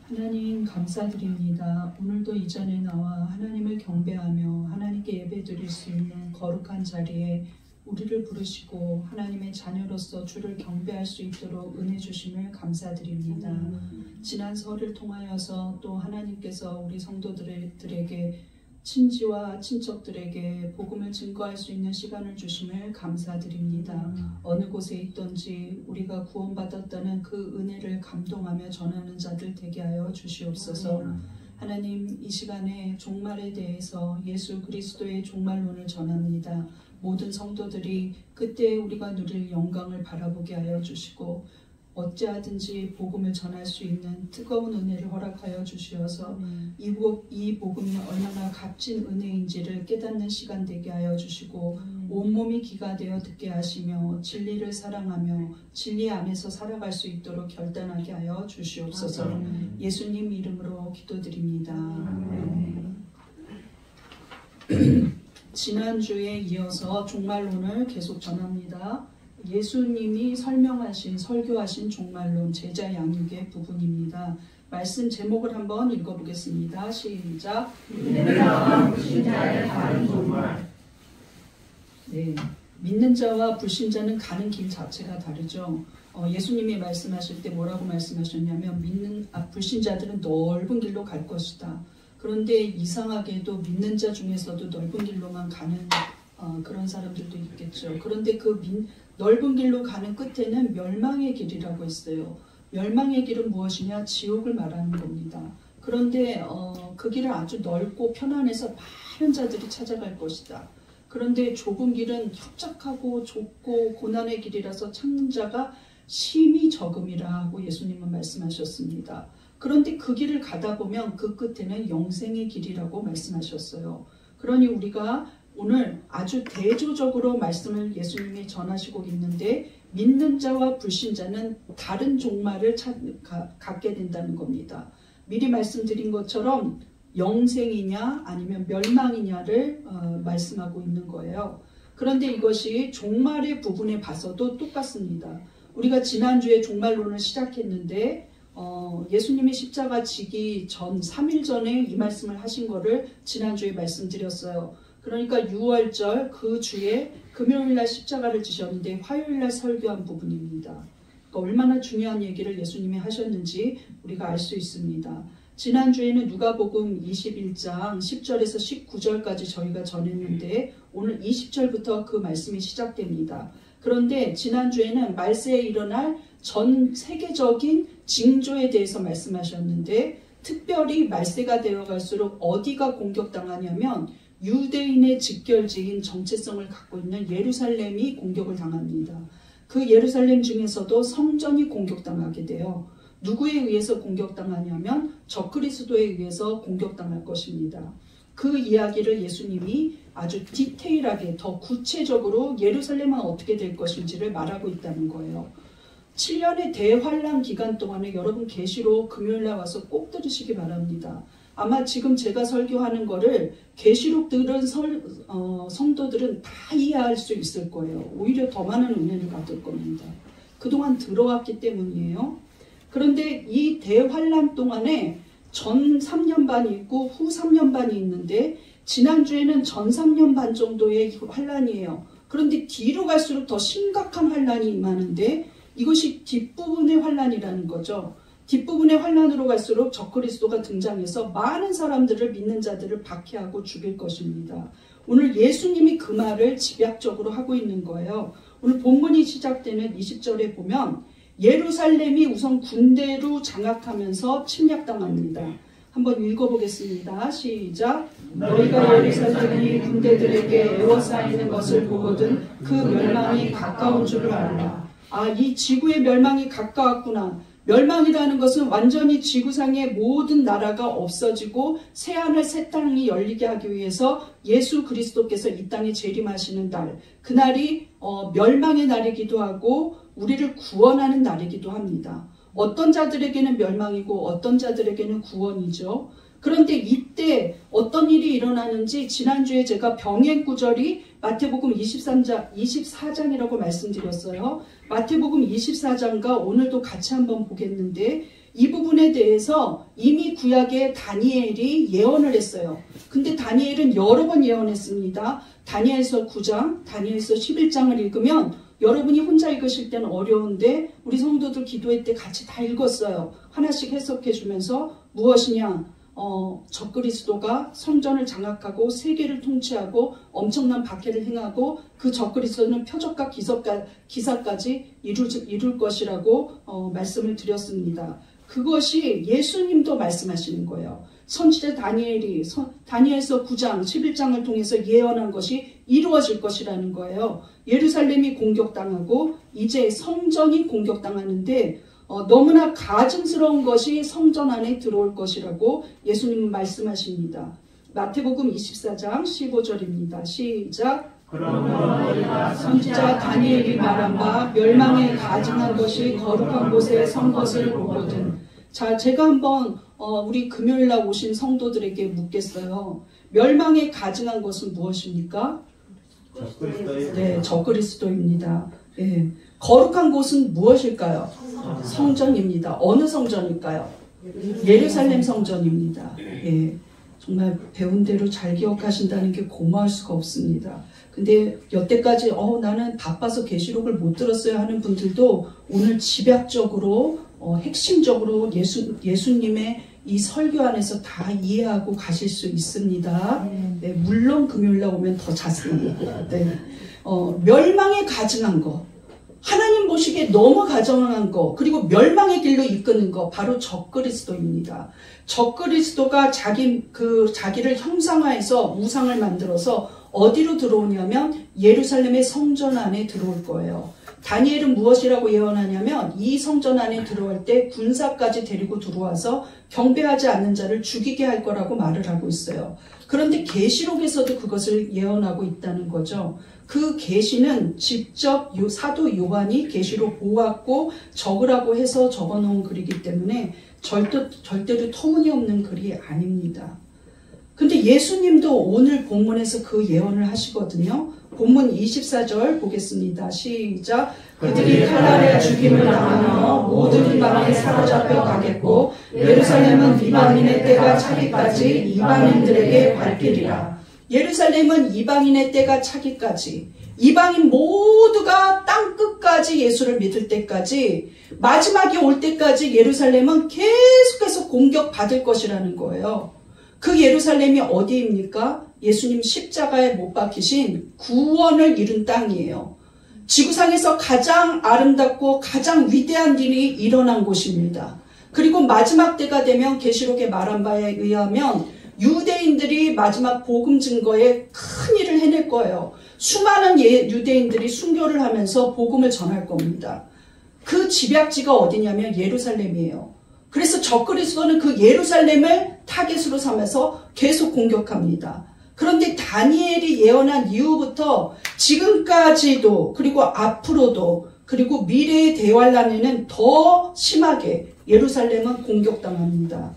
하나님 감사드립니다. 오늘도 이 자리에 나와 하나님을 경배하며 하나님께 예배드릴 수 있는 거룩한 자리에 우리를 부르시고 하나님의 자녀로서 주를 경배할 수 있도록 은혜 주심을 감사드립니다. 지난 설을 통하여서 또 하나님께서 우리 성도들에게 친지와 친척들에게 복음을 증거할 수 있는 시간을 주심을 감사드립니다. 어느 곳에 있든지 우리가 구원받았다는 그 은혜를 감동하며 전하는 자들 되게 하여 주시옵소서. 하나님, 이 시간에 종말에 대해서 예수 그리스도의 종말론을 전합니다. 모든 성도들이 그때 우리가 누릴 영광을 바라보게 하여 주시고 어찌하든지 복음을 전할 수 있는 뜨거운 은혜를 허락하여 주시어서 이 복음이 얼마나 값진 은혜인지를 깨닫는 시간 되게 하여 주시고 온몸이 기가 되어 듣게 하시며 진리를 사랑하며 진리 안에서 살아갈 수 있도록 결단하게 하여 주시옵소서. 예수님 이름으로 기도드립니다. 지난주에 이어서 종말론을 계속 전합니다. 예수님이 설명하신, 설교하신 종말론 제자 양육의 부분입니다. 말씀 제목을 한번 읽어보겠습니다. 시작. 믿는 자와 불신자의 다른 종말. 네, 믿는 자와 불신자는 가는 길 자체가 다르죠. 예수님이 말씀하실 때 뭐라고 말씀하셨냐면 불신자들은 넓은 길로 갈 것이다. 그런데 이상하게도 믿는 자 중에서도 넓은 길로만 가는 그런 사람들도 있겠죠. 그런데 그 넓은 길로 가는 끝에는 멸망의 길이라고 했어요. 멸망의 길은 무엇이냐? 지옥을 말하는 겁니다. 그런데 그 길은 아주 넓고 편안해서 많은 자들이 찾아갈 것이다. 그런데 좁은 길은 협착하고 좁고 고난의 길이라서 찾는 자가 심히 적음이라 하고 예수님은 말씀하셨습니다. 그런데 그 길을 가다 보면 그 끝에는 영생의 길이라고 말씀하셨어요. 그러니 우리가 오늘 아주 대조적으로 말씀을 예수님이 전하시고 있는데 믿는 자와 불신자는 다른 종말을 갖게 된다는 겁니다. 미리 말씀드린 것처럼 영생이냐 아니면 멸망이냐를 말씀하고 있는 거예요. 그런데 이것이 종말의 부분에 봐서도 똑같습니다. 우리가 지난주에 종말론을 시작했는데 예수님이 십자가 지기 전 3일 전에 이 말씀을 하신 거를 지난주에 말씀드렸어요. 그러니까 6월절 그 주에 금요일날 십자가를 지셨는데 화요일날 설교한 부분입니다. 그러니까 얼마나 중요한 얘기를 예수님이 하셨는지 우리가 알 수 있습니다. 지난주에는 누가복음 21장 10절에서 19절까지 저희가 전했는데 오늘 20절부터 그 말씀이 시작됩니다. 그런데 지난주에는 말세에 일어날 전 세계적인 징조에 대해서 말씀하셨는데 특별히 말세가 되어갈수록 어디가 공격당하냐면 유대인의 직결지인 정체성을 갖고 있는 예루살렘이 공격을 당합니다. 그 예루살렘 중에서도 성전이 공격당하게 돼요. 누구에 의해서 공격당하냐면 적그리스도에 의해서 공격당할 것입니다. 그 이야기를 예수님이 아주 디테일하게 더 구체적으로 예루살렘은 어떻게 될 것인지를 말하고 있다는 거예요. 7년의 대환란 기간 동안에 여러분 계시록 금요일날 와서 꼭 들으시기 바랍니다. 아마 지금 제가 설교하는 거를 계시록 들은 성도들은 다 이해할 수 있을 거예요. 오히려 더 많은 은혜를 받을 겁니다. 그동안 들어왔기 때문이에요. 그런데 이 대환란 동안에 전 3년 반이 있고 후 3년 반이 있는데 지난주에는 전 3년 반 정도의 환란이에요. 그런데 뒤로 갈수록 더 심각한 환란이 임하는데 이것이 뒷부분의 환란이라는 거죠. 뒷부분의 환란으로 갈수록 적그리스도가 등장해서 많은 사람들을 믿는 자들을 박해하고 죽일 것입니다. 오늘 예수님이 그 말을 집약적으로 하고 있는 거예요. 오늘 본문이 시작되는 20절에 보면 예루살렘이 우선 군대로 장악하면서 침략당합니다. 한번 읽어보겠습니다. 시작. 너희가 예루살렘이 군대들에게 에워싸이는 것을 보거든 그 멸망이 가까운 줄을 알라. 이 지구의 멸망이 가까웠구나. 멸망이라는 것은 완전히 지구상의 모든 나라가 없어지고 새하늘 새 땅이 열리게 하기 위해서 예수 그리스도께서 이 땅에 재림하시는 날, 그날이 멸망의 날이기도 하고 우리를 구원하는 날이기도 합니다. 어떤 자들에게는 멸망이고 어떤 자들에게는 구원이죠. 그런데 이때 어떤 일이 일어나는지 지난주에 제가 병행 구절이 마태복음 24장이라고 말씀드렸어요. 마태복음 24장과 오늘도 같이 한번 보겠는데 이 부분에 대해서 이미 구약의 다니엘이 예언을 했어요. 근데 다니엘은 여러 번 예언했습니다. 다니엘서 9장, 다니엘서 11장을 읽으면 여러분이 혼자 읽으실 때는 어려운데 우리 성도들 기도회 때 같이 다 읽었어요. 하나씩 해석해 주면서 무엇이냐? 적그리스도가 성전을 장악하고 세계를 통치하고 엄청난 박해를 행하고 그 적그리스도는 표적과 기사까지 이룰 것이라고 말씀을 드렸습니다. 그것이 예수님도 말씀하시는 거예요. 선지자 다니엘이 다니엘서 9장 11장을 통해서 예언한 것이 이루어질 것이라는 거예요. 예루살렘이 공격당하고 이제 성전이 공격당하는데 너무나 가증스러운 것이 성전 안에 들어올 것이라고 예수님은 말씀하십니다. 마태복음 24장 15절입니다. 시작. 그러므로 선지자 다니엘이 말한 바 멸망에 가증한 것이 거룩한 곳에 선 것을 보거든. 자, 제가 한번 우리 금요일날 오신 성도들에게 묻겠어요. 멸망에 가증한 것은 무엇입니까? 네, 적그리스도입니다. 네. 거룩한 곳은 무엇일까요? 성전입니다. 어느 성전일까요? 예루살렘 성전입니다. 예, 정말 배운 대로 잘 기억하신다는 게 고마울 수가 없습니다. 근데 여태까지 나는 바빠서 계시록을 못 들었어요 하는 분들도 오늘 집약적으로 핵심적으로 예수님의 이 설교 안에서 다 이해하고 가실 수 있습니다. 네, 물론 금요일날 오면 더 자세히. 네. 멸망에 가증한 것, 하나님 보시기에 너무 가증한 것, 그리고 멸망의 길로 이끄는 것, 바로 적그리스도입니다. 적그리스도가 자기를 형상화해서 우상을 만들어서 어디로 들어오냐면 예루살렘의 성전 안에 들어올 거예요. 다니엘은 무엇이라고 예언하냐면 이 성전 안에 들어올 때 군사까지 데리고 들어와서 경배하지 않는 자를 죽이게 할 거라고 말을 하고 있어요. 그런데 계시록에서도 그것을 예언하고 있다는 거죠. 그 계시는 직접 사도 요한이 계시록 보았고 적으라고 해서 적어놓은 글이기 때문에 절대로 터무니없는 글이 아닙니다. 근데 예수님도 오늘 본문에서 그 예언을 하시거든요. 본문 24절 보겠습니다. 시작. 그들이 칼날에 죽임을 당하며 모든 이방에 사로잡혀 가겠고 예루살렘은 이방인의 때가 차기까지 이방인들에게 발길이라. 예루살렘은 이방인의 때가 차기까지, 이방인 모두가 땅끝까지 예수를 믿을 때까지, 마지막이 올 때까지 예루살렘은 계속해서 공격받을 것이라는 거예요. 그 예루살렘이 어디입니까? 예수님 십자가에 못 박히신 구원을 이룬 땅이에요. 지구상에서 가장 아름답고 가장 위대한 일이 일어난 곳입니다. 그리고 마지막 때가 되면 계시록에 말한 바에 의하면 유대인들이 마지막 복음 증거에 큰 일을 해낼 거예요. 수많은 유대인들이 순교를 하면서 복음을 전할 겁니다. 그 집약지가 어디냐면 예루살렘이에요. 그래서 적그리스도는 그 예루살렘을 타겟으로 삼아서 계속 공격합니다. 그런데 다니엘이 예언한 이후부터 지금까지도 그리고 앞으로도 그리고 미래의 대환란에는 더 심하게 예루살렘은 공격당합니다.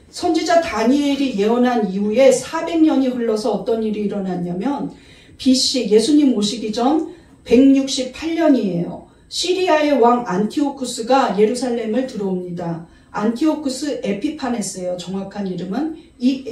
선지자 다니엘이 예언한 이후에 400년이 흘러서 어떤 일이 일어났냐면 BC 예수님 오시기 전 168년이에요. 시리아의 왕 안티오쿠스가 예루살렘을 들어옵니다. 안티오쿠스 에피파네스예요. 정확한 이름은. 이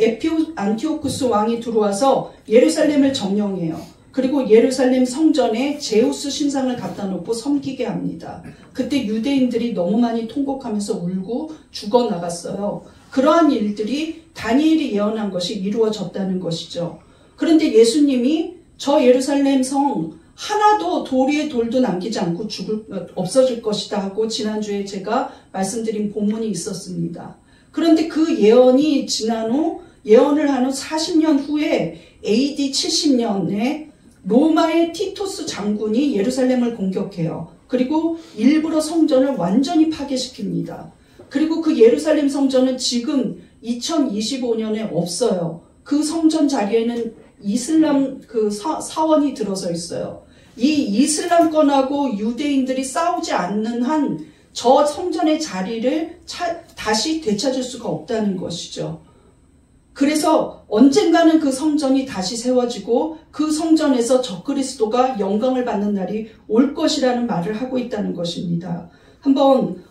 안티오쿠스 왕이 들어와서 예루살렘을 점령해요. 그리고 예루살렘 성전에 제우스 신상을 갖다 놓고 섬기게 합니다. 그때 유대인들이 너무 많이 통곡하면서 울고 죽어나갔어요. 그러한 일들이 다니엘이 예언한 것이 이루어졌다는 것이죠. 그런데 예수님이 저 예루살렘 성 하나도 도리에 돌도 남기지 않고 없어질 것이다 하고 지난주에 제가 말씀드린 본문이 있었습니다. 그런데 그 예언이 지난 후 예언을 한 후 40년 후에 AD 70년에 로마의 티토스 장군이 예루살렘을 공격해요. 그리고 일부러 성전을 완전히 파괴시킵니다. 그리고 그 예루살렘 성전은 지금 2025년에 없어요. 그 성전 자리에는 이슬람 사원이 들어서 있어요. 이 이슬람권하고 유대인들이 싸우지 않는 한 저 성전의 자리를 다시 되찾을 수가 없다는 것이죠. 그래서 언젠가는 그 성전이 다시 세워지고 그 성전에서 적그리스도가 영광을 받는 날이 올 것이라는 말을 하고 있다는 것입니다. 한번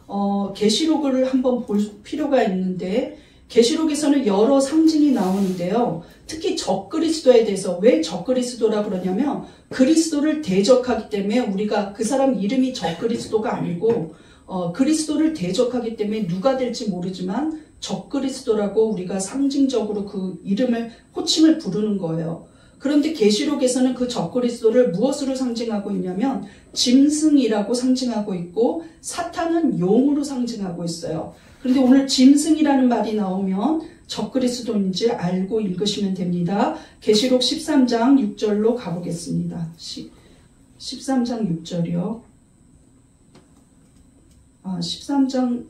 계시록을 한번 볼 필요가 있는데 계시록에서는 여러 상징이 나오는데요. 특히 적그리스도에 대해서 왜 적그리스도라 그러냐면 그리스도를 대적하기 때문에 우리가 그 사람 이름이 적그리스도가 아니고 그리스도를 대적하기 때문에 누가 될지 모르지만 적그리스도라고 우리가 상징적으로 그 이름을 호칭을 부르는 거예요. 그런데 계시록에서는 그 적그리스도를 무엇으로 상징하고 있냐면 짐승이라고 상징하고 있고 사탄은 용으로 상징하고 있어요. 그런데 오늘 짐승이라는 말이 나오면 적그리스도인지 알고 읽으시면 됩니다. 계시록 13장 6절로 가보겠습니다. 13장 6절이요. 13장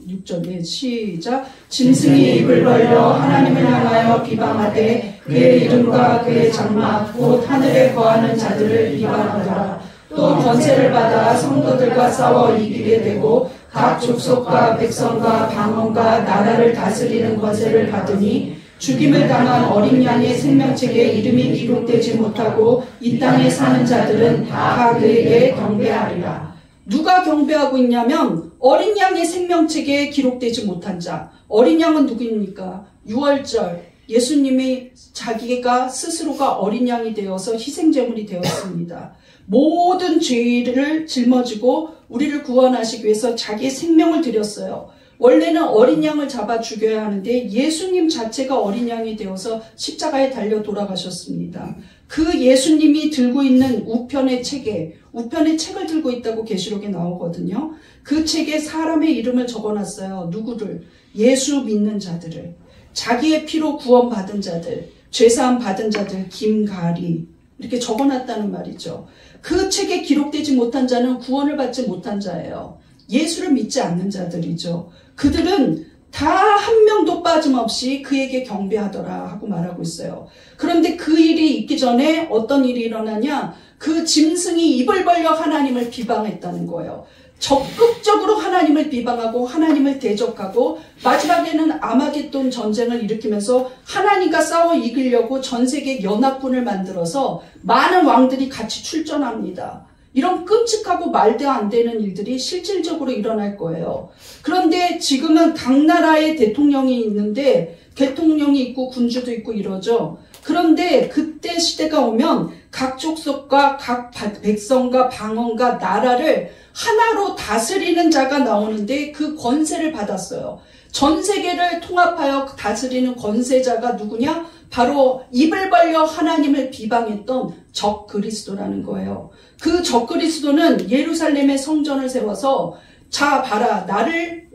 6절에 시작. 짐승이 입을 벌려 하나님을 향하여 비방하되 그의 이름과 그의 장막 곧 하늘에 거하는 자들을 비방하더라. 또 권세를 받아 성도들과 싸워 이기게 되고 각 족속과 백성과 방언과 나라를 다스리는 권세를 받으니 죽임을 당한 어린 양의 생명책에 이름이 기록되지 못하고 이 땅에 사는 자들은 다 그에게 경배하리라. 누가 경배하고 있냐면 어린 양의 생명책에 기록되지 못한 자. 어린 양은 누구입니까? 6월절 예수님이 자기가 스스로가 어린 양이 되어서 희생제물이 되었습니다. 모든 죄를 짊어지고 우리를 구원하시기 위해서 자기의 생명을 드렸어요. 원래는 어린 양을 잡아 죽여야 하는데 예수님 자체가 어린 양이 되어서 십자가에 달려 돌아가셨습니다. 그 예수님이 들고 있는 우편의 책을 들고 있다고 계시록에 나오거든요. 그 책에 사람의 이름을 적어놨어요. 누구를? 예수 믿는 자들을. 자기의 피로 구원받은 자들, 죄사함 받은 자들, 김가리 이렇게 적어놨다는 말이죠. 그 책에 기록되지 못한 자는 구원을 받지 못한 자예요. 예수를 믿지 않는 자들이죠. 그들은 다 한 명도 빠짐없이 그에게 경배하더라 하고 말하고 있어요. 그런데 그 일이 있기 전에 어떤 일이 일어나냐? 그 짐승이 입을 벌려 하나님을 비방했다는 거예요. 적극적으로 하나님을 비방하고 하나님을 대적하고 마지막에는 아마겟돈 전쟁을 일으키면서 하나님과 싸워 이기려고 전 세계 연합군을 만들어서 많은 왕들이 같이 출전합니다. 이런 끔찍하고 말도 안 되는 일들이 실질적으로 일어날 거예요. 그런데 지금은 각 나라의 대통령이 있는데 대통령이 있고 군주도 있고 이러죠. 그런데 그때 시대가 오면 각 족속과 각 백성과 방언과 나라를 하나로 다스리는 자가 나오는데 그 권세를 받았어요. 전 세계를 통합하여 다스리는 권세자가 누구냐? 바로 입을 벌려 하나님을 비방했던 적그리스도라는 거예요. 그 적그리스도는 예루살렘에 성전을 세워서 자 봐라 나를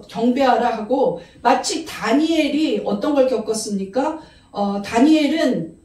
경배하라 하고 마치 다니엘이 어떤 걸 겪었습니까? 다니엘은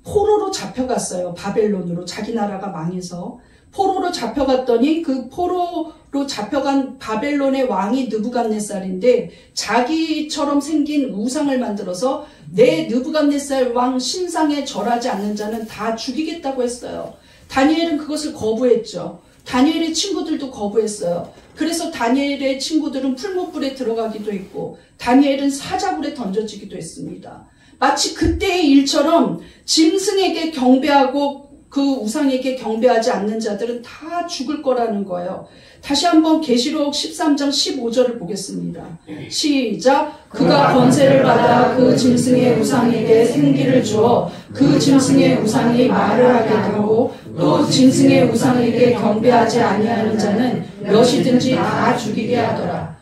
포로로 잡혀갔어요. 바벨론으로 자기 나라가 망해서 포로로 잡혀갔더니 그 포로로 잡혀간 바벨론의 왕이 느부갓네살인데 자기처럼 생긴 우상을 만들어서 내 느부갓네살 왕 신상에 절하지 않는 자는 다 죽이겠다고 했어요. 다니엘은 그것을 거부했죠. 다니엘의 친구들도 거부했어요. 그래서 다니엘의 친구들은 풀무불에 들어가기도 했고 다니엘은 사자불에 던져지기도 했습니다. 마치 그때의 일처럼 짐승에게 경배하고 그 우상에게 경배하지 않는 자들은 다 죽을 거라는 거예요. 다시 한번 계시록 13장 15절을 보겠습니다. 시작. 그가 권세를 받아 그 짐승의 우상에게 생기를 주어 그 짐승의 우상이 말을 하게 하고 또 짐승의 우상에게 경배하지 아니하는 자는 몇이든지 다 죽이게 하더라.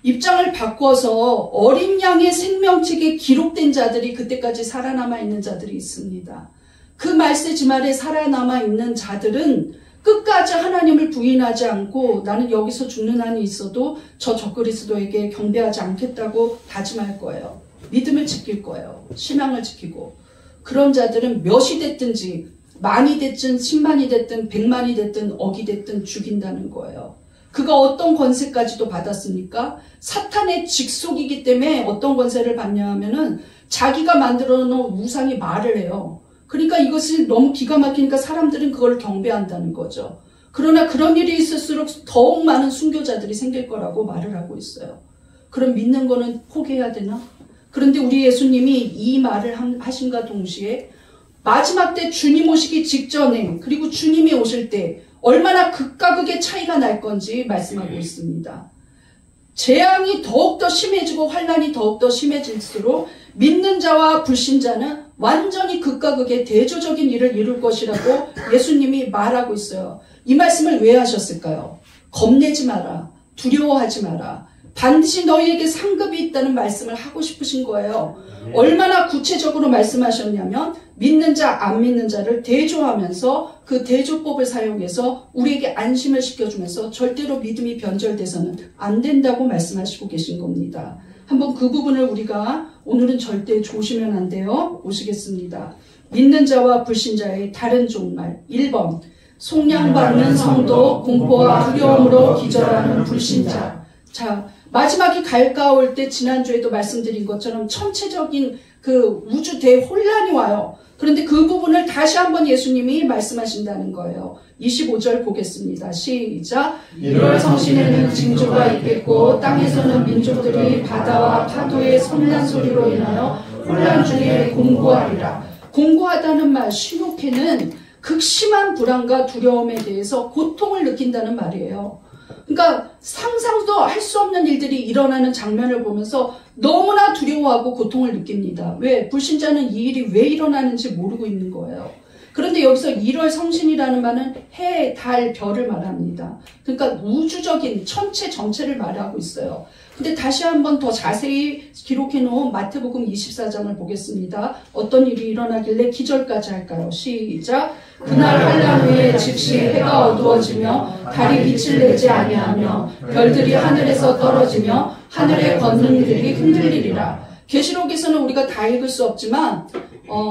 입장을 바꿔서 어린 양의 생명책에 기록된 자들이 그때까지 살아남아 있는 자들이 있습니다. 그 말세지말에 살아남아 있는 자들은 끝까지 하나님을 부인하지 않고 나는 여기서 죽는 한이 있어도 저 적그리스도에게 경배하지 않겠다고 다짐할 거예요. 믿음을 지킬 거예요. 신앙을 지키고. 그런 자들은 몇이 됐든지 만이 됐든 10만이 됐든 100만이 됐든 억이 됐든 죽인다는 거예요. 그가 어떤 권세까지도 받았습니까? 사탄의 직속이기 때문에 어떤 권세를 받냐 하면은 자기가 만들어 놓은 우상이 말을 해요. 그러니까 이것이 너무 기가 막히니까 사람들은 그걸 경배한다는 거죠. 그러나 그런 일이 있을수록 더욱 많은 순교자들이 생길 거라고 말을 하고 있어요. 그럼 믿는 거는 포기해야 되나? 그런데 우리 예수님이 이 말을 하심과 동시에 마지막 때 주님 오시기 직전에 그리고 주님이 오실 때 얼마나 극과 극의 차이가 날 건지 말씀하고 있습니다. 재앙이 더욱더 심해지고 환란이 더욱더 심해질수록 믿는 자와 불신자는 완전히 극과 극의 대조적인 일을 이룰 것이라고 예수님이 말하고 있어요. 이 말씀을 왜 하셨을까요? 겁내지 마라. 두려워하지 마라. 반드시 너희에게 상급이 있다는 말씀을 하고 싶으신 거예요. 얼마나 구체적으로 말씀하셨냐면 믿는 자, 안 믿는 자를 대조하면서 그 대조법을 사용해서 우리에게 안심을 시켜주면서 절대로 믿음이 변절돼서는 안 된다고 말씀하시고 계신 겁니다. 한번 그 부분을 우리가 오늘은 절대 조심하면 안 돼요. 보시겠습니다. 믿는 자와 불신자의 다른 종말 1번 속량받는 성도, 공포와 두려움으로 기절하는 불신자. 자, 마지막이 가까울 때 지난주에도 말씀드린 것처럼 천체적인 그 우주 대혼란이 와요. 그런데 그 부분을 다시 한번 예수님이 말씀하신다는 거예요. 25절 보겠습니다. 시작. 1월 성신에는 징조가 있겠고 땅에서는 민족들이 바다와 파도의 선난 소리로 인하여 혼란 중에 공고하리라. 공고하다는 말 신옥해는 극심한 불안과 두려움에 대해서 고통을 느낀다는 말이에요. 그러니까 상상도 할 수 없는 일들이 일어나는 장면을 보면서 너무나 두려워하고 고통을 느낍니다. 왜? 불신자는 이 일이 왜 일어나는지 모르고 있는 거예요. 그런데 여기서 1월 성신이라는 말은 해, 달, 별을 말합니다. 그러니까 우주적인 천체 전체를 말하고 있어요. 근데 다시 한번 더 자세히 기록해 놓은 마태복음 24장을 보겠습니다. 어떤 일이 일어나길래 기절까지 할까요? 시작. 그날 환란 후에 즉시 해가 어두워지며 달이 빛을 내지 아니하며 별들이 하늘에서 떨어지며 하늘의 권능들이 흔들리리라. 계시록에서는 우리가 다 읽을 수 없지만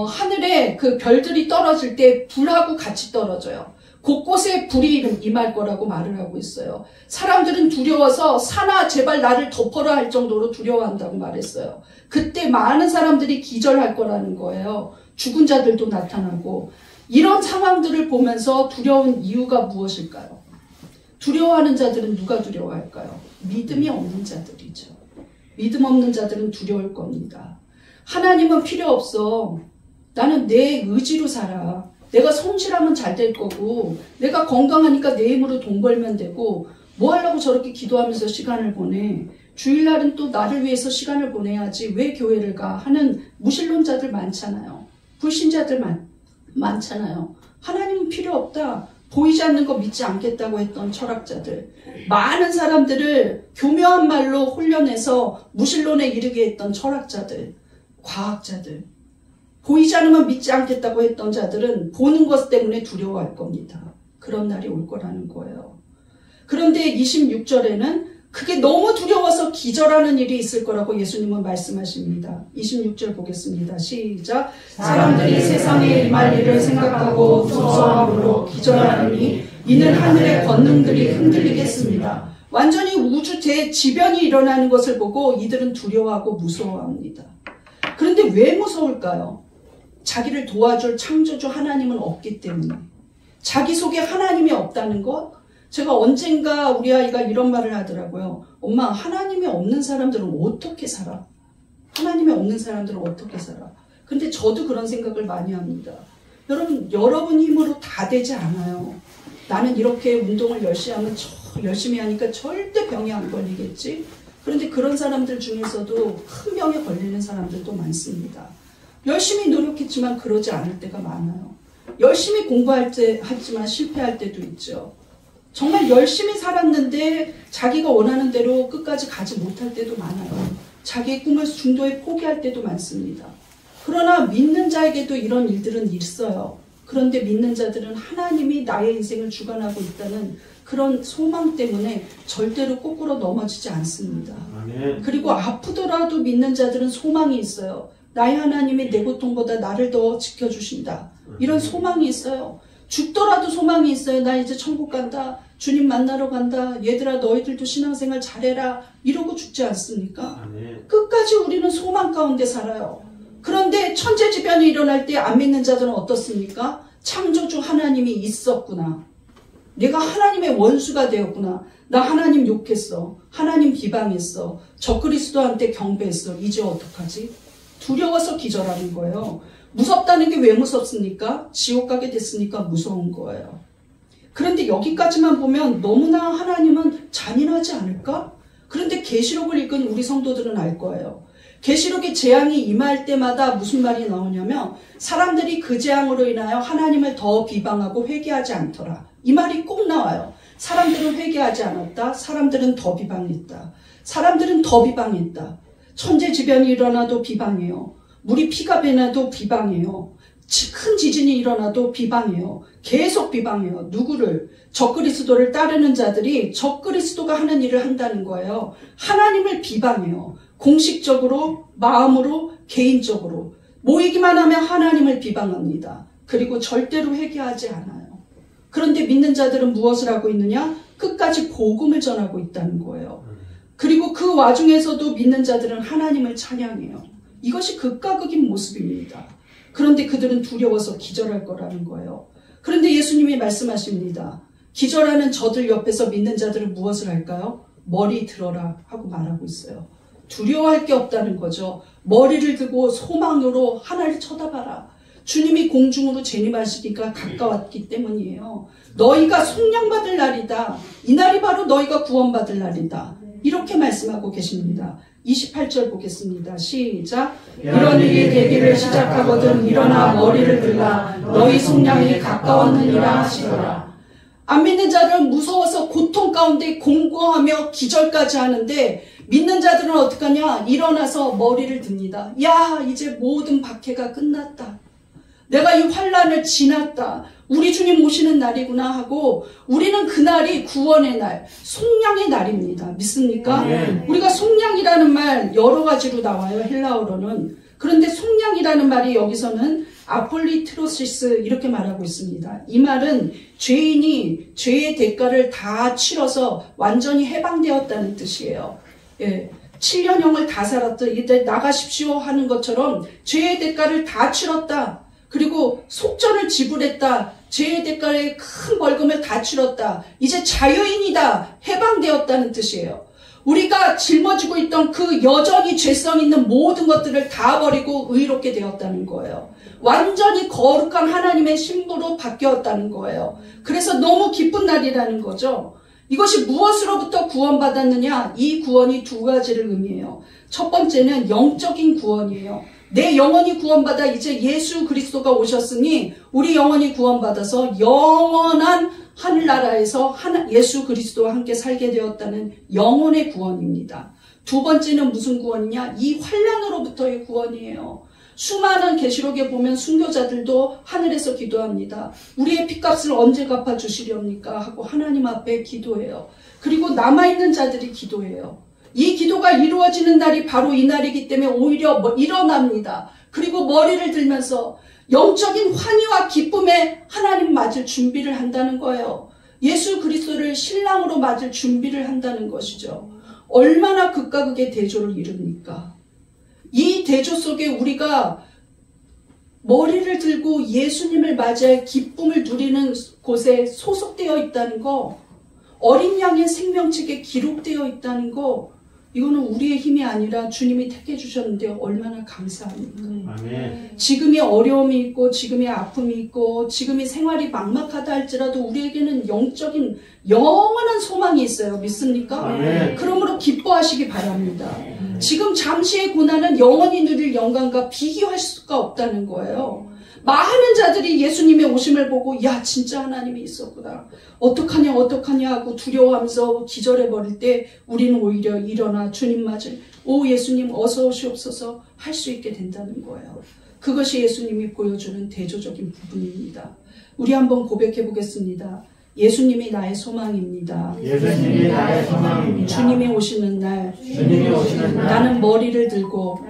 하늘에 그 별들이 떨어질 때 불하고 같이 떨어져요. 곳곳에 불이 임할 거라고 말을 하고 있어요. 사람들은 두려워서 사나 제발 나를 덮어라 할 정도로 두려워한다고 말했어요. 그때 많은 사람들이 기절할 거라는 거예요. 죽은 자들도 나타나고. 이런 상황들을 보면서 두려운 이유가 무엇일까요? 두려워하는 자들은 누가 두려워할까요? 믿음이 없는 자들이죠. 믿음 없는 자들은 두려울 겁니다. 하나님은 필요 없어. 나는 내 의지로 살아. 내가 성실하면 잘 될 거고 내가 건강하니까 내 힘으로 돈 벌면 되고 뭐 하려고 저렇게 기도하면서 시간을 보내. 주일날은 또 나를 위해서 시간을 보내야지 왜 교회를 가 하는 무신론자들 많잖아요. 불신자들 많잖아요. 하나님은 필요 없다. 보이지 않는 거 믿지 않겠다고 했던 철학자들. 많은 사람들을 교묘한 말로 훈련해서 무신론에 이르게 했던 철학자들, 과학자들. 보이지 않으면 믿지 않겠다고 했던 자들은 보는 것 때문에 두려워할 겁니다. 그런 날이 올 거라는 거예요. 그런데 26절에는 그게 너무 두려워서 기절하는 일이 있을 거라고 예수님은 말씀하십니다. 26절 보겠습니다. 시작. 사람들이 세상에 임할 일을 생각하고 무서워함으로 기절하느니 이는 하늘의 권능들이 흔들리겠습니다. 완전히 우주 대지변이 일어나는 것을 보고 이들은 두려워하고 무서워합니다. 그런데 왜 무서울까요? 자기를 도와줄 창조주 하나님은 없기 때문에. 자기 속에 하나님이 없다는 것? 제가 언젠가 우리 아이가 이런 말을 하더라고요. 엄마, 하나님이 없는 사람들은 어떻게 살아? 하나님이 없는 사람들은 어떻게 살아? 근데 저도 그런 생각을 많이 합니다. 여러분 힘으로 다 되지 않아요. 나는 이렇게 운동을 열심히 하니까 절대 병이 안 걸리겠지? 그런데 그런 사람들 중에서도 큰 병에 걸리는 사람들도 많습니다. 열심히 노력했지만 그러지 않을 때가 많아요. 열심히 공부했지만 실패할 때도 있죠. 정말 열심히 살았는데 자기가 원하는 대로 끝까지 가지 못할 때도 많아요. 자기의 꿈을 중도에 포기할 때도 많습니다. 그러나 믿는 자에게도 이런 일들은 있어요. 그런데 믿는 자들은 하나님이 나의 인생을 주관하고 있다는 그런 소망 때문에 절대로 거꾸로 넘어지지 않습니다. 그리고 아프더라도 믿는 자들은 소망이 있어요. 나의 하나님이 내 고통보다 나를 더 지켜주신다. 이런 소망이 있어요. 죽더라도 소망이 있어요. 나 이제 천국 간다. 주님 만나러 간다. 얘들아 너희들도 신앙생활 잘해라. 이러고 죽지 않습니까? 끝까지 우리는 소망 가운데 살아요. 그런데 천재지변이 일어날 때 안 믿는 자들은 어떻습니까? 창조주 하나님이 있었구나. 내가 하나님의 원수가 되었구나. 나 하나님 욕했어. 하나님 비방했어. 적그리스도한테 경배했어. 이제 어떡하지? 두려워서 기절하는 거예요. 무섭다는 게 왜 무섭습니까? 지옥 가게 됐으니까 무서운 거예요. 그런데 여기까지만 보면 너무나 하나님은 잔인하지 않을까? 그런데 계시록을 읽은 우리 성도들은 알 거예요. 계시록의 재앙이 임할 때마다 무슨 말이 나오냐면 사람들이 그 재앙으로 인하여 하나님을 더 비방하고 회개하지 않더라. 이 말이 꼭 나와요. 사람들은 회개하지 않았다. 사람들은 더 비방했다. 사람들은 더 비방했다. 천재지변이 일어나도 비방해요. 물이 피가 배나도 비방해요. 큰 지진이 일어나도 비방해요. 계속 비방해요. 누구를? 적그리스도를 따르는 자들이 적그리스도가 하는 일을 한다는 거예요. 하나님을 비방해요. 공식적으로, 마음으로, 개인적으로. 모이기만 하면 하나님을 비방합니다. 그리고 절대로 회개하지 않아요. 그런데 믿는 자들은 무엇을 하고 있느냐? 끝까지 복음을 전하고 있다는 거예요. 그리고 그 와중에서도 믿는 자들은 하나님을 찬양해요. 이것이 극과 극인 모습입니다. 그런데 그들은 두려워서 기절할 거라는 거예요. 그런데 예수님이 말씀하십니다. 기절하는 저들 옆에서 믿는 자들은 무엇을 할까요? 머리 들어라 하고 말하고 있어요. 두려워할 게 없다는 거죠. 머리를 들고 소망으로 하나를 쳐다봐라. 주님이 공중으로 재림하시기가 가까웠기 때문이에요. 너희가 속량받을 날이다. 이 날이 바로 너희가 구원받을 날이다. 이렇게 말씀하고 계십니다. 28절 보겠습니다. 시작. 이런 일이 되기를 시작하거든 일어나 머리를 들라. 너희 속량이 가까웠느니라 하시더라. 안 믿는 자들은 무서워서 고통 가운데 공고하며 기절까지 하는데 믿는 자들은 어떡하냐? 일어나서 머리를 듭니다. 야, 이제 모든 박해가 끝났다. 내가 이 환난을 지났다. 우리 주님 오시는 날이구나 하고 우리는 그날이 구원의 날, 속량의 날입니다. 믿습니까? 우리가 속량이라는 말 여러 가지로 나와요. 헬라어로는. 그런데 속량이라는 말이 여기서는 아폴리트로시스 이렇게 말하고 있습니다. 이 말은 죄인이 죄의 대가를 다 치러서 완전히 해방되었다는 뜻이에요. 예. 7년형을 다 살았다. 이제 나가십시오 하는 것처럼 죄의 대가를 다 치렀다. 그리고 속전을 지불했다. 죄의 대가의 큰 벌금을 다 치렀다. 이제 자유인이다. 해방되었다는 뜻이에요. 우리가 짊어지고 있던 그 여전히 죄성 있는 모든 것들을 다 버리고 의롭게 되었다는 거예요. 완전히 거룩한 하나님의 신부로 바뀌었다는 거예요. 그래서 너무 기쁜 날이라는 거죠. 이것이 무엇으로부터 구원받았느냐? 이 구원이 두 가지를 의미해요. 첫 번째는 영적인 구원이에요. 내 영혼이 구원받아 이제 예수 그리스도가 오셨으니 우리 영혼이 구원받아서 영원한 하늘나라에서 예수 그리스도와 함께 살게 되었다는 영혼의 구원입니다. 두 번째는 무슨 구원이냐? 이 환난으로부터의 구원이에요. 수많은 계시록에 보면 순교자들도 하늘에서 기도합니다. 우리의 핏값을 언제 갚아주시렵니까? 하고 하나님 앞에 기도해요. 그리고 남아있는 자들이 기도해요. 이 기도가 이루어지는 날이 바로 이 날이기 때문에 오히려 일어납니다. 그리고 머리를 들면서 영적인 환희와 기쁨에 하나님 맞을 준비를 한다는 거예요. 예수 그리스도를 신랑으로 맞을 준비를 한다는 것이죠. 얼마나 극과 극의 대조를 이룹니까? 이 대조 속에 우리가 머리를 들고 예수님을 맞이할 기쁨을 누리는 곳에 소속되어 있다는 거, 어린 양의 생명책에 기록되어 있다는 거, 이거는 우리의 힘이 아니라 주님이 택해 주셨는데 얼마나 감사합니까? 아멘. 지금이 어려움이 있고 지금이 아픔이 있고 지금이 생활이 막막하다 할지라도 우리에게는 영적인 영원한 소망이 있어요. 믿습니까? 아멘. 그러므로 기뻐하시기 바랍니다. 지금 잠시의 고난은 영원히 누릴 영광과 비교할 수가 없다는 거예요. 많은 자들이 예수님의 오심을 보고 야 진짜 하나님이 있었구나. 어떡하냐 하고 두려워하면서 기절해버릴 때 우리는 오히려 일어나 주님 맞을 오 예수님 어서 오시옵소서 할 수 있게 된다는 거예요. 그것이 예수님이 보여주는 대조적인 부분입니다. 우리 한번 고백해 보겠습니다. 예수님이 나의 소망입니다. 예수님이 나의 소망입니다. 주님이 오시는 날, 주님이 오시는 날 나는 머리를 들고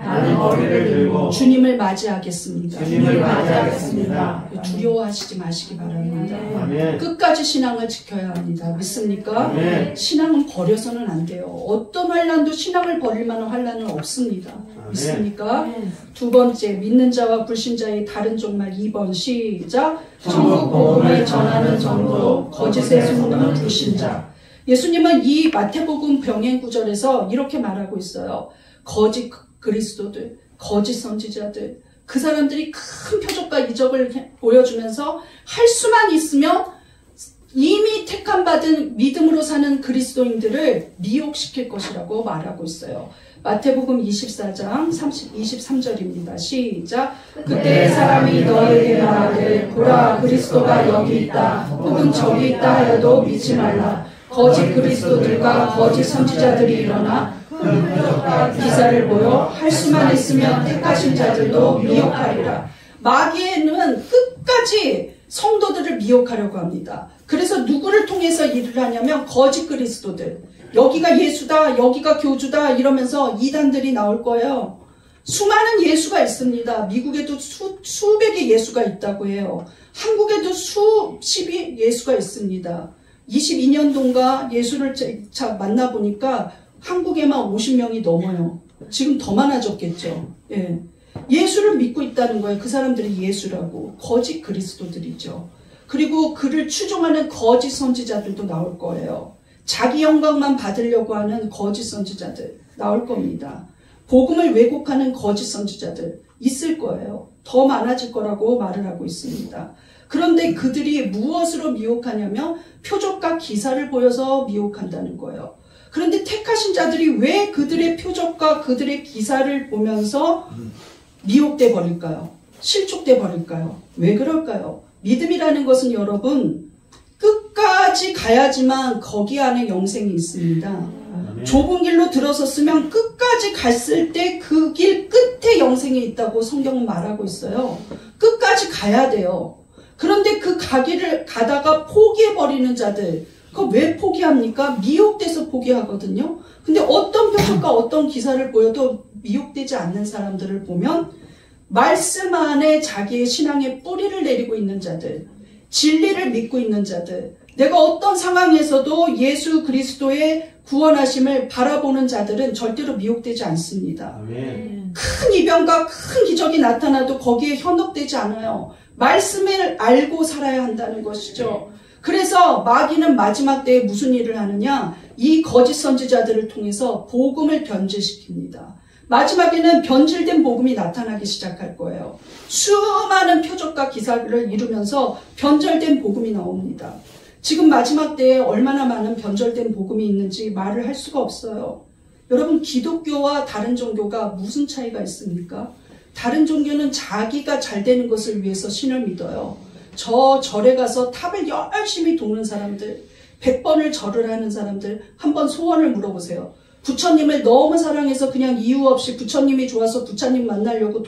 주님을 맞이하겠습니다. 주님을 맞이하겠습니다. 두려워하시지 마시기 바랍니다. 아멘. 끝까지 신앙을 지켜야 합니다. 믿습니까? 아멘. 신앙은 버려서는 안 돼요. 어떤 환난도 신앙을 버릴 만한 환난은 없습니다. 아멘. 믿습니까? 두 번째, 믿는 자와 불신자의 다른 종말 2번 시작. 천국 복음을 전하는 정도, 거짓에 숨는 불신자. 예수님은 이 마태복음 병행 구절에서 이렇게 말하고 있어요. 거짓 그리스도들, 거짓 선지자들, 그 사람들이 큰 표적과 이적을 보여주면서 할 수만 있으면 이미 택함받은 믿음으로 사는 그리스도인들을 미혹시킬 것이라고 말하고 있어요. 마태복음 24장 23절입니다. 시작. 그때 사람이 너에게 말하되 보라 그리스도가 여기 있다 혹은 저기 있다 하여도 믿지 말라. 거짓 그리스도들과 거짓 선지자들이 일어나 표적과 기사를 보여 할 수만 있으면 택하신 자들도 미혹하리라. 마귀에는 끝까지 성도들을 미혹하려고 합니다. 그래서 누구를 통해서 일을 하냐면 거짓 그리스도들. 여기가 예수다, 여기가 교주다 이러면서 이단들이 나올 거예요. 수많은 예수가 있습니다. 미국에도 수백의 예수가 있다고 해요. 한국에도 수십이 예수가 있습니다. 22년도인가 예수를 만나보니까 한국에만 50명이 넘어요. 지금 더 많아졌겠죠. 예. 예수를 믿고 있다는 거예요. 그 사람들이 예수라고. 거짓 그리스도들이죠. 그리고 그를 추종하는 거짓 선지자들도 나올 거예요. 자기 영광만 받으려고 하는 거짓 선지자들 나올 겁니다. 복음을 왜곡하는 거짓 선지자들 있을 거예요. 더 많아질 거라고 말을 하고 있습니다. 그런데 그들이 무엇으로 미혹하냐면 표적과 기사를 보여서 미혹한다는 거예요. 그런데 택하신 자들이 왜 그들의 표적과 그들의 기사를 보면서 미혹돼 버릴까요? 실족돼 버릴까요? 왜 그럴까요? 믿음이라는 것은 여러분 끝까지 가야지만 거기 안에 영생이 있습니다. 좁은 길로 들어섰으면 끝까지 갔을 때 그 길 끝에 영생이 있다고 성경은 말하고 있어요. 끝까지 가야 돼요. 그런데 그 가기를 가다가 포기해버리는 자들, 그거 왜 포기합니까? 미혹돼서 포기하거든요. 근데 어떤 표적과 어떤 기사를 보여도 미혹되지 않는 사람들을 보면 말씀 안에 자기의 신앙의 뿌리를 내리고 있는 자들, 진리를 믿고 있는 자들, 내가 어떤 상황에서도 예수 그리스도의 구원하심을 바라보는 자들은 절대로 미혹되지 않습니다. 아멘. 큰 이변과 큰 기적이 나타나도 거기에 현혹되지 않아요. 말씀을 알고 살아야 한다는 것이죠. 그래서 마귀는 마지막 때에 무슨 일을 하느냐? 이 거짓 선지자들을 통해서 복음을 변질시킵니다. 마지막에는 변질된 복음이 나타나기 시작할 거예요. 수많은 표적과 기사를 이루면서 변절된 복음이 나옵니다. 지금 마지막 때에 얼마나 많은 변절된 복음이 있는지 말을 할 수가 없어요. 여러분, 기독교와 다른 종교가 무슨 차이가 있습니까? 다른 종교는 자기가 잘 되는 것을 위해서 신을 믿어요. 저 절에 가서 탑을 열심히 도는 사람들, 100번을 절을 하는 사람들, 한번 소원을 물어보세요. 부처님을 너무 사랑해서 그냥 이유 없이 부처님이 좋아서 부처님 만나려고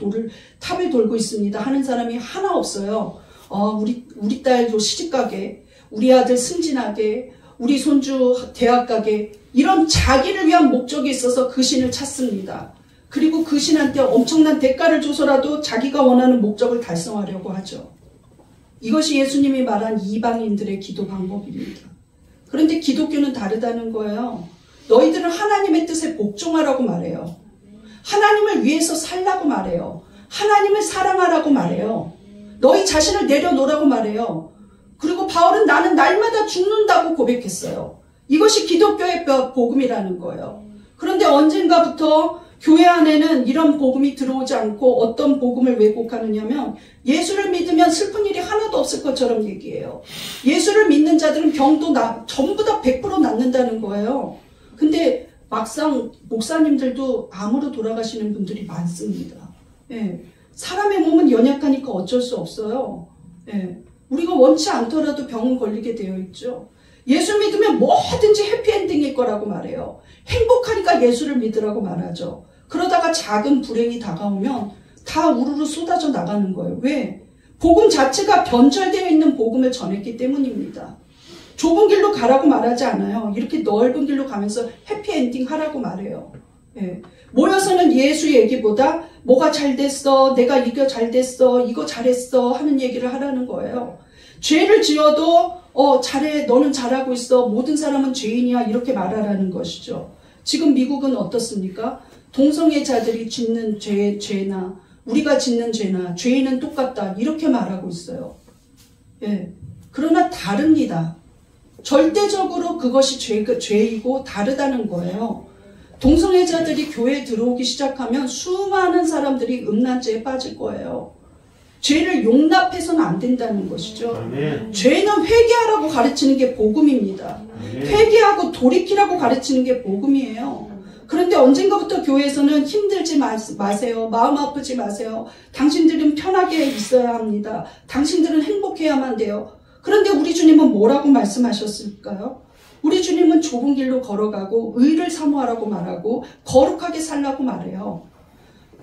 탑을 돌고 있습니다 하는 사람이 하나 없어요. 우리 딸도 시집가게, 우리 아들 승진하게, 우리 손주 대학 가게, 이런 자기를 위한 목적이 있어서 그 신을 찾습니다. 그리고 그 신한테 엄청난 대가를 줘서라도 자기가 원하는 목적을 달성하려고 하죠. 이것이 예수님이 말한 이방인들의 기도 방법입니다. 그런데 기독교는 다르다는 거예요. 너희들은 하나님의 뜻에 복종하라고 말해요. 하나님을 위해서 살라고 말해요. 하나님을 사랑하라고 말해요. 너희 자신을 내려놓으라고 말해요. 그리고 바울은 나는 날마다 죽는다고 고백했어요. 이것이 기독교의 복음이라는 거예요. 그런데 언젠가부터 교회 안에는 이런 복음이 들어오지 않고 어떤 복음을 왜곡하느냐면 예수를 믿으면 슬픈 일이 하나도 없을 것처럼 얘기해요. 예수를 믿는 자들은 병도 전부 다 100% 낫는다는 거예요. 근데 막상 목사님들도 암으로 돌아가시는 분들이 많습니다. 예. 사람의 몸은 연약하니까 어쩔 수 없어요. 예. 우리가 원치 않더라도 병은 걸리게 되어 있죠. 예수 믿으면 뭐든지 해피엔딩일 거라고 말해요. 행복하니까 예수를 믿으라고 말하죠. 그러다가 작은 불행이 다가오면 다 우르르 쏟아져 나가는 거예요. 왜? 복음 자체가 변절되어 있는 복음을 전했기 때문입니다. 좁은 길로 가라고 말하지 않아요. 이렇게 넓은 길로 가면서 해피엔딩 하라고 말해요. 예. 모여서는 예수 얘기보다 뭐가 잘 됐어, 내가 이거 잘 됐어, 이거 잘했어 하는 얘기를 하라는 거예요. 죄를 지어도 잘해, 너는 잘하고 있어, 모든 사람은 죄인이야 이렇게 말하라는 것이죠. 지금 미국은 어떻습니까? 동성애자들이 짓는 죄나 우리가 짓는 죄나 죄인은 똑같다 이렇게 말하고 있어요. 예. 그러나 다릅니다. 절대적으로 그것이 죄이고 다르다는 거예요. 동성애자들이 교회에 들어오기 시작하면 수많은 사람들이 음란죄에 빠질 거예요. 죄를 용납해서는 안 된다는 것이죠. 아멘. 죄는 회개하라고 가르치는 게 복음입니다. 아멘. 회개하고 돌이키라고 가르치는 게 복음이에요. 그런데 언젠가부터 교회에서는 힘들지 마세요. 마음 아프지 마세요. 당신들은 편하게 있어야 합니다. 당신들은 행복해야만 돼요. 그런데 우리 주님은 뭐라고 말씀하셨을까요? 우리 주님은 좁은 길로 걸어가고 의를 사모하라고 말하고 거룩하게 살라고 말해요.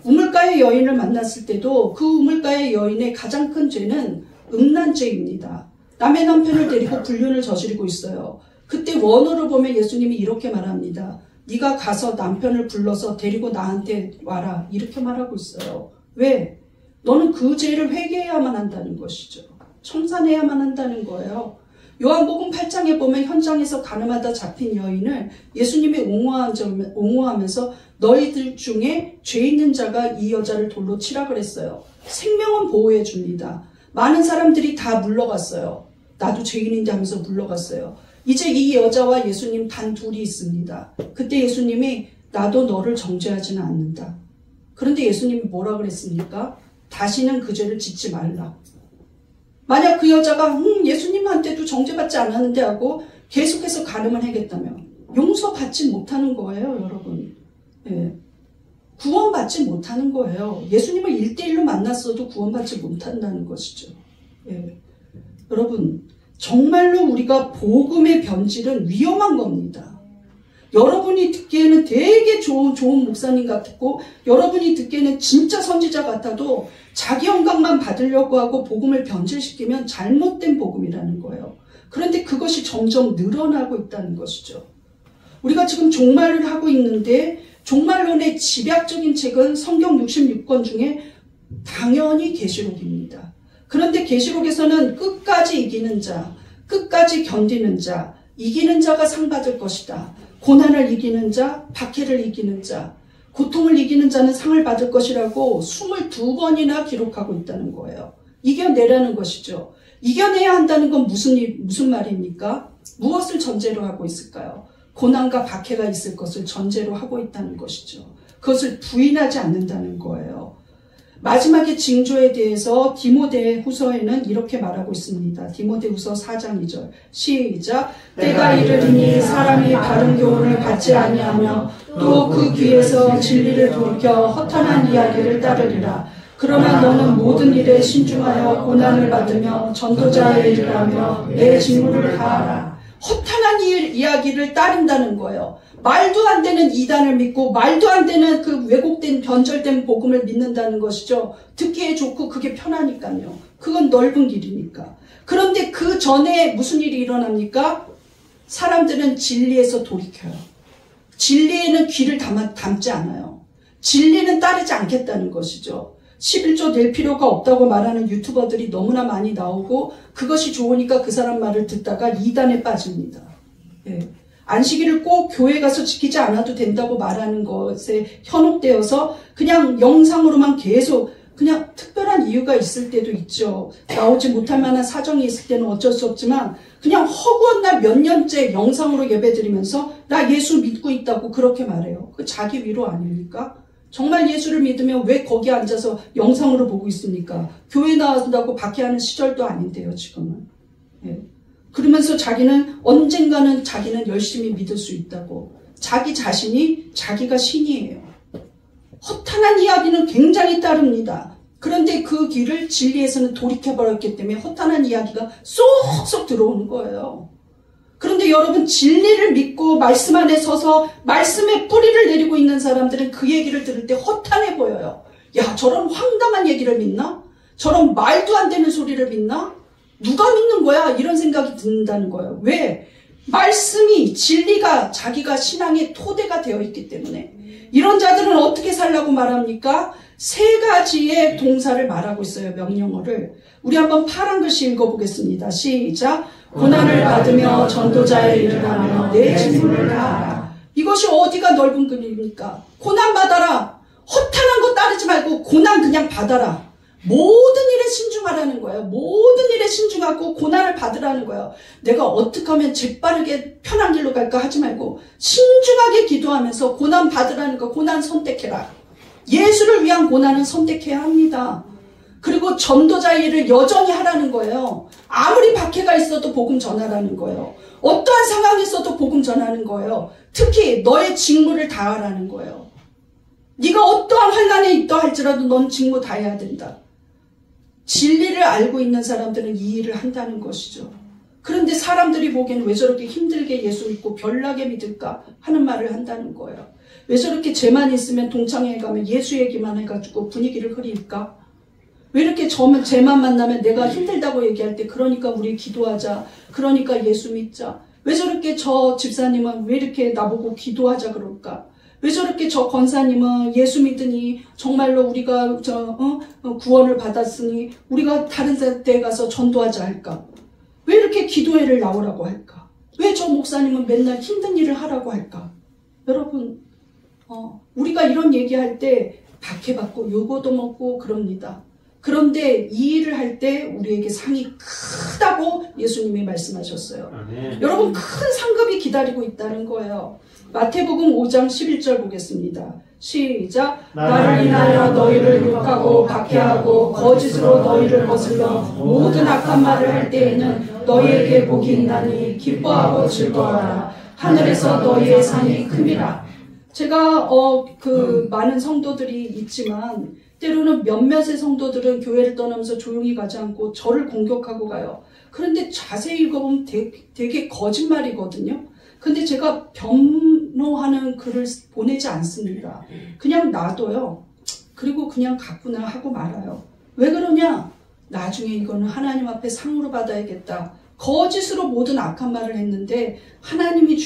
우물가의 여인을 만났을 때도 그 우물가의 여인의 가장 큰 죄는 음란죄입니다. 남의 남편을 데리고 불륜을 저지르고 있어요. 그때 원어로 보면 예수님이 이렇게 말합니다. 네가 가서 남편을 불러서 데리고 나한테 와라. 이렇게 말하고 있어요. 왜? 너는 그 죄를 회개해야만 한다는 것이죠. 청산해야만 한다는 거예요. 요한복음 8장에 보면 현장에서 가늠하다 잡힌 여인을 예수님이 옹호하면서 너희들 중에 죄 있는 자가 이 여자를 돌로 치라 그랬어요. 생명은 보호해 줍니다. 많은 사람들이 다 물러갔어요. 나도 죄인인데 하면서 물러갔어요. 이제 이 여자와 예수님 단 둘이 있습니다. 그때 예수님이 나도 너를 정죄하지는 않는다. 그런데 예수님이 뭐라 그랬습니까? 다시는 그 죄를 짓지 말라. 만약 그 여자가 예수님한테도 정죄받지 않았는데 하고 계속해서 간음을 하겠다면 용서받지 못하는 거예요, 여러분. 예. 구원받지 못하는 거예요. 예수님을 1대1로 만났어도 구원받지 못한다는 것이죠. 예. 여러분, 정말로 우리가 복음의 변질은 위험한 겁니다. 여러분이 듣기에는 되게 좋은 목사님 같고 여러분이 듣기에는 진짜 선지자 같아도 자기 영광만 받으려고 하고 복음을 변질시키면 잘못된 복음이라는 거예요. 그런데 그것이 점점 늘어나고 있다는 것이죠. 우리가 지금 종말을 하고 있는데 종말론의 집약적인 책은 성경 66권 중에 당연히 계시록입니다. 그런데 계시록에서는 끝까지 이기는 자, 끝까지 견디는 자, 이기는 자가 상 받을 것이다. 고난을 이기는 자, 박해를 이기는 자, 고통을 이기는 자는 상을 받을 것이라고 22번이나 기록하고 있다는 거예요. 이겨내라는 것이죠. 이겨내야 한다는 건 무슨 말입니까? 무엇을 전제로 하고 있을까요? 고난과 박해가 있을 것을 전제로 하고 있다는 것이죠. 그것을 부인하지 않는다는 거예요. 마지막에 징조에 대해서 디모데후서에는 이렇게 말하고 있습니다. 디모데후서 4장 2절 시작. 때가 이르리니 사람이 바른 교훈을 받지 아니하며 또 그 귀에서 진리를 돌이켜 허탄한 이야기를 따르리라. 그러나 너는 모든 일에 신중하여 고난을 받으며 전도자의 일을 하며 내 직무를 다하라. 허탄한 이야기를 따른다는 거예요. 말도 안 되는 이단을 믿고 말도 안 되는 그 왜곡된 변절된 복음을 믿는다는 것이죠. 듣기에 좋고 그게 편하니까요. 그건 넓은 길이니까. 그런데 그 전에 무슨 일이 일어납니까? 사람들은 진리에서 돌이켜요. 진리에는 귀를 담지 않아요. 진리는 따르지 않겠다는 것이죠. 11조 낼 필요가 없다고 말하는 유튜버들이 너무나 많이 나오고 그것이 좋으니까 그 사람 말을 듣다가 이단에 빠집니다. 예. 안식일을 꼭 교회 가서 지키지 않아도 된다고 말하는 것에 현혹되어서 그냥 영상으로만 계속 그냥 특별한 이유가 있을 때도 있죠. 나오지 못할 만한 사정이 있을 때는 어쩔 수 없지만 그냥 허구한 날 몇 년째 영상으로 예배드리면서 나 예수 믿고 있다고 그렇게 말해요. 그 자기 위로 아닙니까? 정말 예수를 믿으면 왜 거기 앉아서 영상으로 보고 있습니까? 교회 나온다고 박해하는 시절도 아닌데요, 지금은. 예. 그러면서 자기는 언젠가는 자기는 열심히 믿을 수 있다고. 자기 자신이 자기가 신이에요. 허탄한 이야기는 굉장히 따릅니다. 그런데 그 길을 진리에서는 돌이켜버렸기 때문에 허탄한 이야기가 쏙쏙 들어오는 거예요. 그런데 여러분 진리를 믿고 말씀 안에 서서 말씀의 뿌리를 내리고 있는 사람들은 그 얘기를 들을 때 허탄해 보여요. 야, 저런 황당한 얘기를 믿나? 저런 말도 안 되는 소리를 믿나? 누가 믿는 거야? 이런 생각이 든다는 거예요. 왜? 말씀이 진리가 자기가 신앙의 토대가 되어 있기 때문에. 이런 자들은 어떻게 살라고 말합니까? 세 가지의 동사를 말하고 있어요. 명령어를. 우리 한번 파란 글씨 읽어보겠습니다. 시작. 고난을 받으며 전도자의 일을 하며 내 직무를 다하라. 이것이 어디가 넓은 글입니까? 고난 받아라. 허탄한 거 따르지 말고 고난 그냥 받아라. 모든 일에 신중하라는 거예요. 모든 일에 신중하고 고난을 받으라는 거예요. 내가 어떻게 하면 재빠르게 편한 길로 갈까 하지 말고 신중하게 기도하면서 고난 받으라는 거. 고난 선택해라. 예수를 위한 고난은 선택해야 합니다. 그리고 전도자 일을 여전히 하라는 거예요. 아무리 박해가 있어도 복음 전하라는 거예요. 어떠한 상황이 있어도 복음 전하는 거예요. 특히 너의 직무를 다하라는 거예요. 네가 어떠한 환난에 있다 할지라도 넌 직무 다해야 된다. 진리를 알고 있는 사람들은 이 일을 한다는 것이죠. 그런데 사람들이 보기에는 왜 저렇게 힘들게 예수 믿고 별나게 믿을까 하는 말을 한다는 거예요. 왜 저렇게 죄만 있으면 동창회에 가면 예수 얘기만 해가지고 분위기를 흐릴까? 왜 이렇게 죄만 만나면 내가 힘들다고 얘기할 때 그러니까 우리 기도하자. 그러니까 예수 믿자. 왜 저렇게 저 집사님은 왜 이렇게 나보고 기도하자 그럴까? 왜 저렇게 저 권사님은 예수 믿으니 정말로 우리가 구원을 받았으니 우리가 다른 데 가서 전도하자 할까? 왜 이렇게 기도회를 나오라고 할까? 왜 저 목사님은 맨날 힘든 일을 하라고 할까? 여러분 우리가 이런 얘기할 때 박해받고 요거도 먹고 그럽니다. 그런데 이 일을 할 때 우리에게 상이 크다고 예수님이 말씀하셨어요. 여러분 큰 상급이 기다리고 있다는 거예요. 마태복음 5장 11절 보겠습니다. 시작. 나를 인하여 너희를 욕하고 박해하고 거짓으로 너희를 거슬러 모든 악한 말을 할 때에는 너희에게 복이 있나니 기뻐하고 즐거워하라. 하늘에서 너희의 상이 큼이라. 제가 많은 성도들이 있지만 때로는 몇몇의 성도들은 교회를 떠나면서 조용히 가지 않고 저를 공격하고 가요. 그런데 자세히 읽어보면 되게 거짓말이거든요. 근데 제가 변호하는 글을 보내지 않습니다. 그냥 놔둬요. 그리고 그냥 갔구나 하고 말아요. 왜 그러냐? 나중에 이거는 하나님 앞에 상으로 받아야겠다. 거짓으로 모든 악한 말을 했는데 하나님이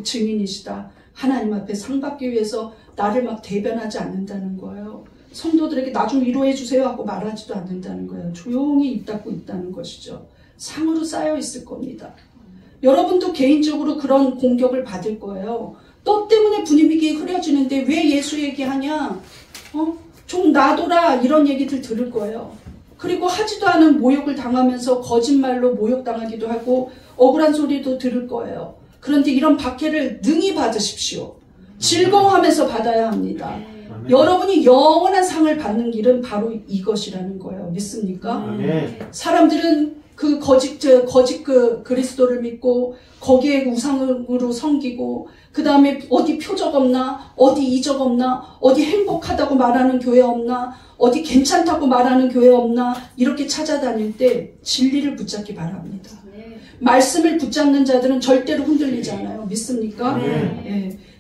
증인이시다. 하나님 앞에 상 받기 위해서 나를 막 대변하지 않는다는 거예요. 성도들에게 나 좀 위로해 주세요 하고 말하지도 않는다는 거예요. 조용히 입 닫고 있다는 것이죠. 상으로 쌓여 있을 겁니다. 여러분도 개인적으로 그런 공격을 받을 거예요. 너 때문에 분위기 흐려지는데 왜 예수 얘기하냐? 좀 놔둬라 이런 얘기들 들을 거예요. 그리고 하지도 않은 모욕을 당하면서 거짓말로 모욕당하기도 하고 억울한 소리도 들을 거예요. 그런데 이런 박해를 능히 받으십시오. 즐거워하면서 받아야 합니다. 여러분이 영원한 상을 받는 길은 바로 이것이라는 거예요. 믿습니까? 사람들은 그 거짓 그리스도를 믿고 거기에 우상으로 섬기고 그 다음에 어디 표적 없나? 어디 이적 없나? 어디 행복하다고 말하는 교회 없나? 어디 괜찮다고 말하는 교회 없나? 이렇게 찾아다닐 때 진리를 붙잡기 바랍니다. 말씀을 붙잡는 자들은 절대로 흔들리지 않아요. 믿습니까?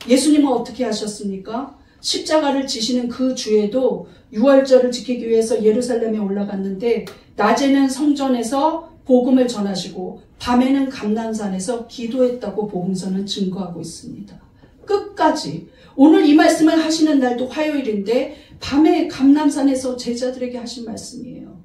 예수님은 어떻게 하셨습니까? 십자가를 지시는 그 주에도 유월절을 지키기 위해서 예루살렘에 올라갔는데 낮에는 성전에서 복음을 전하시고 밤에는 감람산에서 기도했다고 복음서는 증거하고 있습니다. 끝까지 오늘 이 말씀을 하시는 날도 화요일인데 밤에 감람산에서 제자들에게 하신 말씀이에요.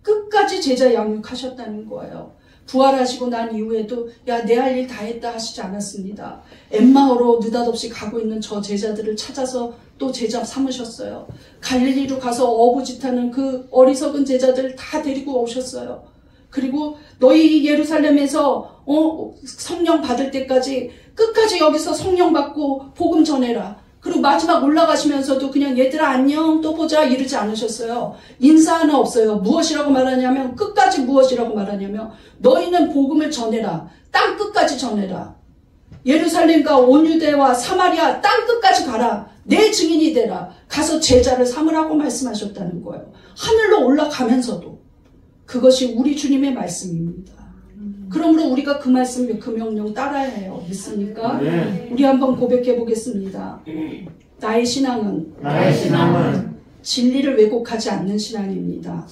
끝까지 제자 양육하셨다는 거예요. 부활하시고 난 이후에도 야, 내 할 일 다 했다 하시지 않았습니다. 엠마오로 느닷없이 가고 있는 저 제자들을 찾아서 또 제자 삼으셨어요. 갈릴리로 가서 어부짓하는 그 어리석은 제자들 다 데리고 오셨어요. 그리고 너희 예루살렘에서 성령 받을 때까지 끝까지 여기서 성령 받고 복음 전해라. 그리고 마지막 올라가시면서도 그냥 얘들아 안녕 또 보자 이러지 않으셨어요. 인사 하나 없어요. 무엇이라고 말하냐면 끝까지 무엇이라고 말하냐면 너희는 복음을 전해라. 땅 끝까지 전해라. 예루살렘과 온유대와 사마리아 땅 끝까지 가라. 내 증인이 되라. 가서 제자를 삼으라고 말씀하셨다는 거예요. 하늘로 올라가면서도. 그것이 우리 주님의 말씀입니다. 그러므로 우리가 그 말씀, 그 명령 따라야 해요. 믿습니까? 우리 한번 고백해 보겠습니다. 나의 신앙은 진리를 왜곡하지 않는 신앙입니다.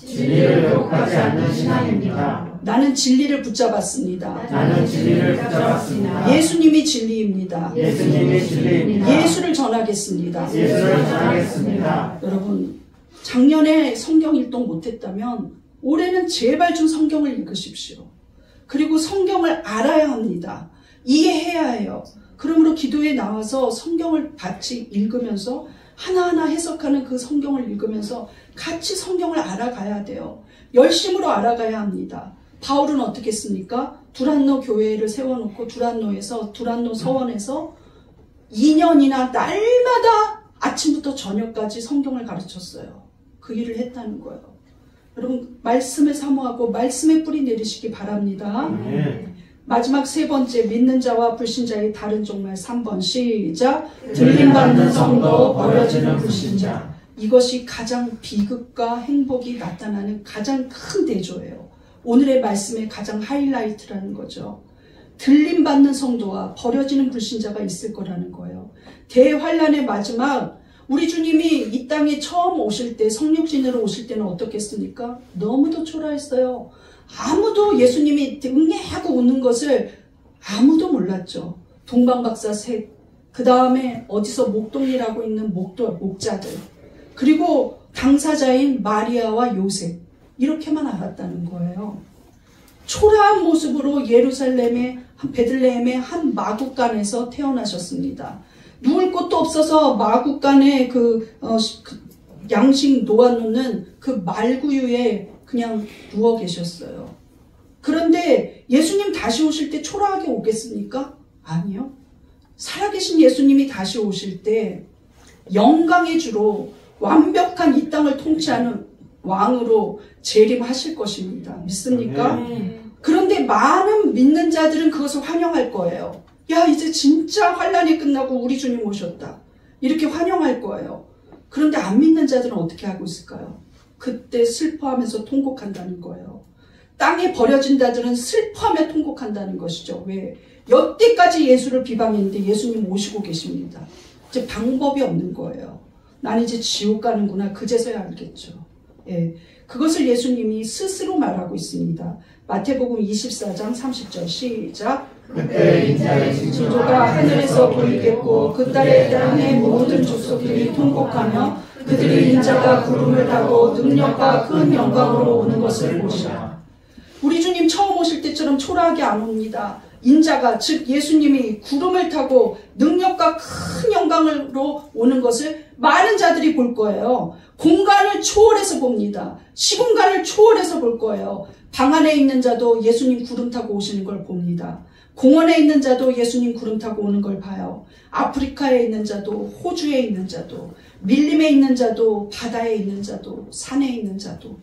나는 진리를 붙잡았습니다. 예수님이 진리입니다. 예수를 전하겠습니다. 여러분, 작년에 성경 일동 못했다면 올해는 제발 좀 성경을 읽으십시오. 그리고 성경을 알아야 합니다. 이해해야 해요. 그러므로 기도에 나와서 성경을 같이 읽으면서 하나하나 해석하는 그 성경을 읽으면서 같이 성경을 알아가야 돼요. 열심으로 알아가야 합니다. 바울은 어떻게 했습니까? 두란노 교회를 세워놓고 두란노 서원에서 2년이나 날마다 아침부터 저녁까지 성경을 가르쳤어요. 그 일을 했다는 거예요. 여러분 말씀을 사모하고 말씀의 뿌리 내리시기 바랍니다. 마지막 세 번째, 믿는 자와 불신자의 다른 종말. 3번 시작. 들림받는 성도, 버려지는 불신자. 이것이 가장 비극과 행복이 나타나는 가장 큰 대조예요. 오늘의 말씀의 가장 하이라이트라는 거죠. 들림받는 성도와 버려지는 불신자가 있을 거라는 거예요. 대환란의 마지막, 우리 주님이 이 땅에 처음 오실 때, 성육신으로 오실 때는 어떻겠습니까? 너무도 초라했어요. 아무도 예수님이 응애하고 오는 것을 아무도 몰랐죠. 동방박사 셋, 그 다음에 어디서 목동이라고 있는 목자들, 그리고 당사자인 마리아와 요셉, 이렇게만 알았다는 거예요. 초라한 모습으로 예루살렘의 베들레헴의 한 마구간에서 태어나셨습니다. 누울 곳도 없어서 마구간에 양식 놓아놓는 그 말구유에 그냥 누워 계셨어요. 그런데 예수님 다시 오실 때 초라하게 오겠습니까? 아니요. 살아계신 예수님이 다시 오실 때 영광의 주로 완벽한 이 땅을 통치하는 왕으로 재림하실 것입니다. 믿습니까? 그런데 많은 믿는 자들은 그것을 환영할 거예요. 야, 이제 진짜 환란이 끝나고 우리 주님 오셨다. 이렇게 환영할 거예요. 그런데 안 믿는 자들은 어떻게 하고 있을까요? 그때 슬퍼하면서 통곡한다는 거예요. 땅에 버려진 자들은 슬퍼하며 통곡한다는 것이죠. 왜? 여태까지 예수를 비방했는데 예수님 오시고 계십니다. 이제 방법이 없는 거예요. 난 이제 지옥 가는구나. 그제서야 알겠죠. 예, 그것을 예수님이 스스로 말하고 있습니다. 마태복음 24장 30절 시작. 그때 인자의 징조가 하늘에서 보이겠고 그 딸의 땅의 모든 족속들이 통곡하며 그들이 인자가 구름을 타고 능력과 큰 영광으로 오는 것을 보시라. 우리 주님 처음 오실 때처럼 초라하게 안 옵니다. 인자가, 즉 예수님이 구름을 타고 능력과 큰 영광으로 오는 것을 많은 자들이 볼 거예요. 공간을 초월해서 봅니다. 시공간을 초월해서 볼 거예요. 방 안에 있는 자도 예수님 구름 타고 오시는 걸 봅니다. 공원에 있는 자도 예수님 구름 타고 오는 걸 봐요. 아프리카에 있는 자도, 호주에 있는 자도, 밀림에 있는 자도, 바다에 있는 자도, 산에 있는 자도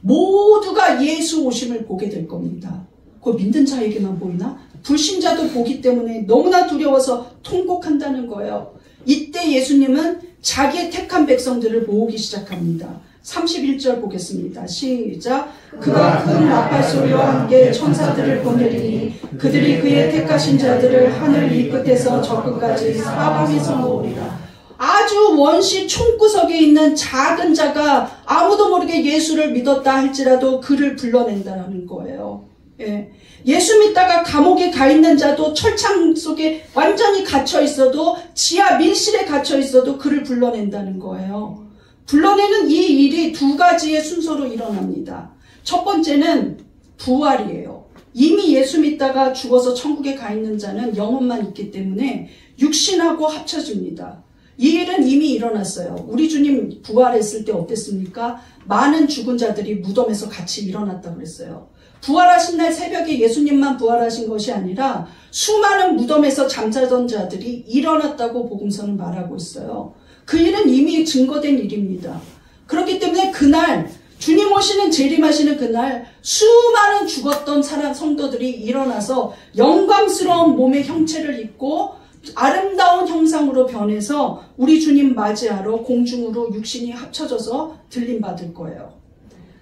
모두가 예수 오심을 보게 될 겁니다. 그거 믿는 자에게만 보이나? 불신자도 보기 때문에 너무나 두려워서 통곡한다는 거예요. 이때 예수님은 자기의 택한 백성들을 모으기 시작합니다. 31절 보겠습니다. 시작. 그가 큰 나팔 소리와 함께 천사들을 보내리니 그들이 그의 택하신 자들을 하늘 이 끝에서 저 끝까지 사방에서 모으리라. 아주 원시 총구석에 있는 작은 자가 아무도 모르게 예수를 믿었다 할지라도 그를 불러낸다는 거예요. 예. 예수 믿다가 감옥에 가 있는 자도 철창 속에 완전히 갇혀 있어도 지하 밀실에 갇혀 있어도 그를 불러낸다는 거예요. 불러내는 이 일이 두 가지의 순서로 일어납니다. 첫 번째는 부활이에요. 이미 예수 믿다가 죽어서 천국에 가 있는 자는 영혼만 있기 때문에 육신하고 합쳐집니다. 이 일은 이미 일어났어요. 우리 주님 부활했을 때 어땠습니까? 많은 죽은 자들이 무덤에서 같이 일어났다고 그랬어요. 부활하신 날 새벽에 예수님만 부활하신 것이 아니라 수많은 무덤에서 잠자던 자들이 일어났다고 복음서는 말하고 있어요. 그 일은 이미 증거된 일입니다. 그렇기 때문에 그날 주님 오시는 재림하시는 그날 수많은 죽었던 성도들이 일어나서 영광스러운 몸의 형체를 입고 아름다운 형상으로 변해서 우리 주님 맞이하러 공중으로 육신이 합쳐져서 들림받을 거예요.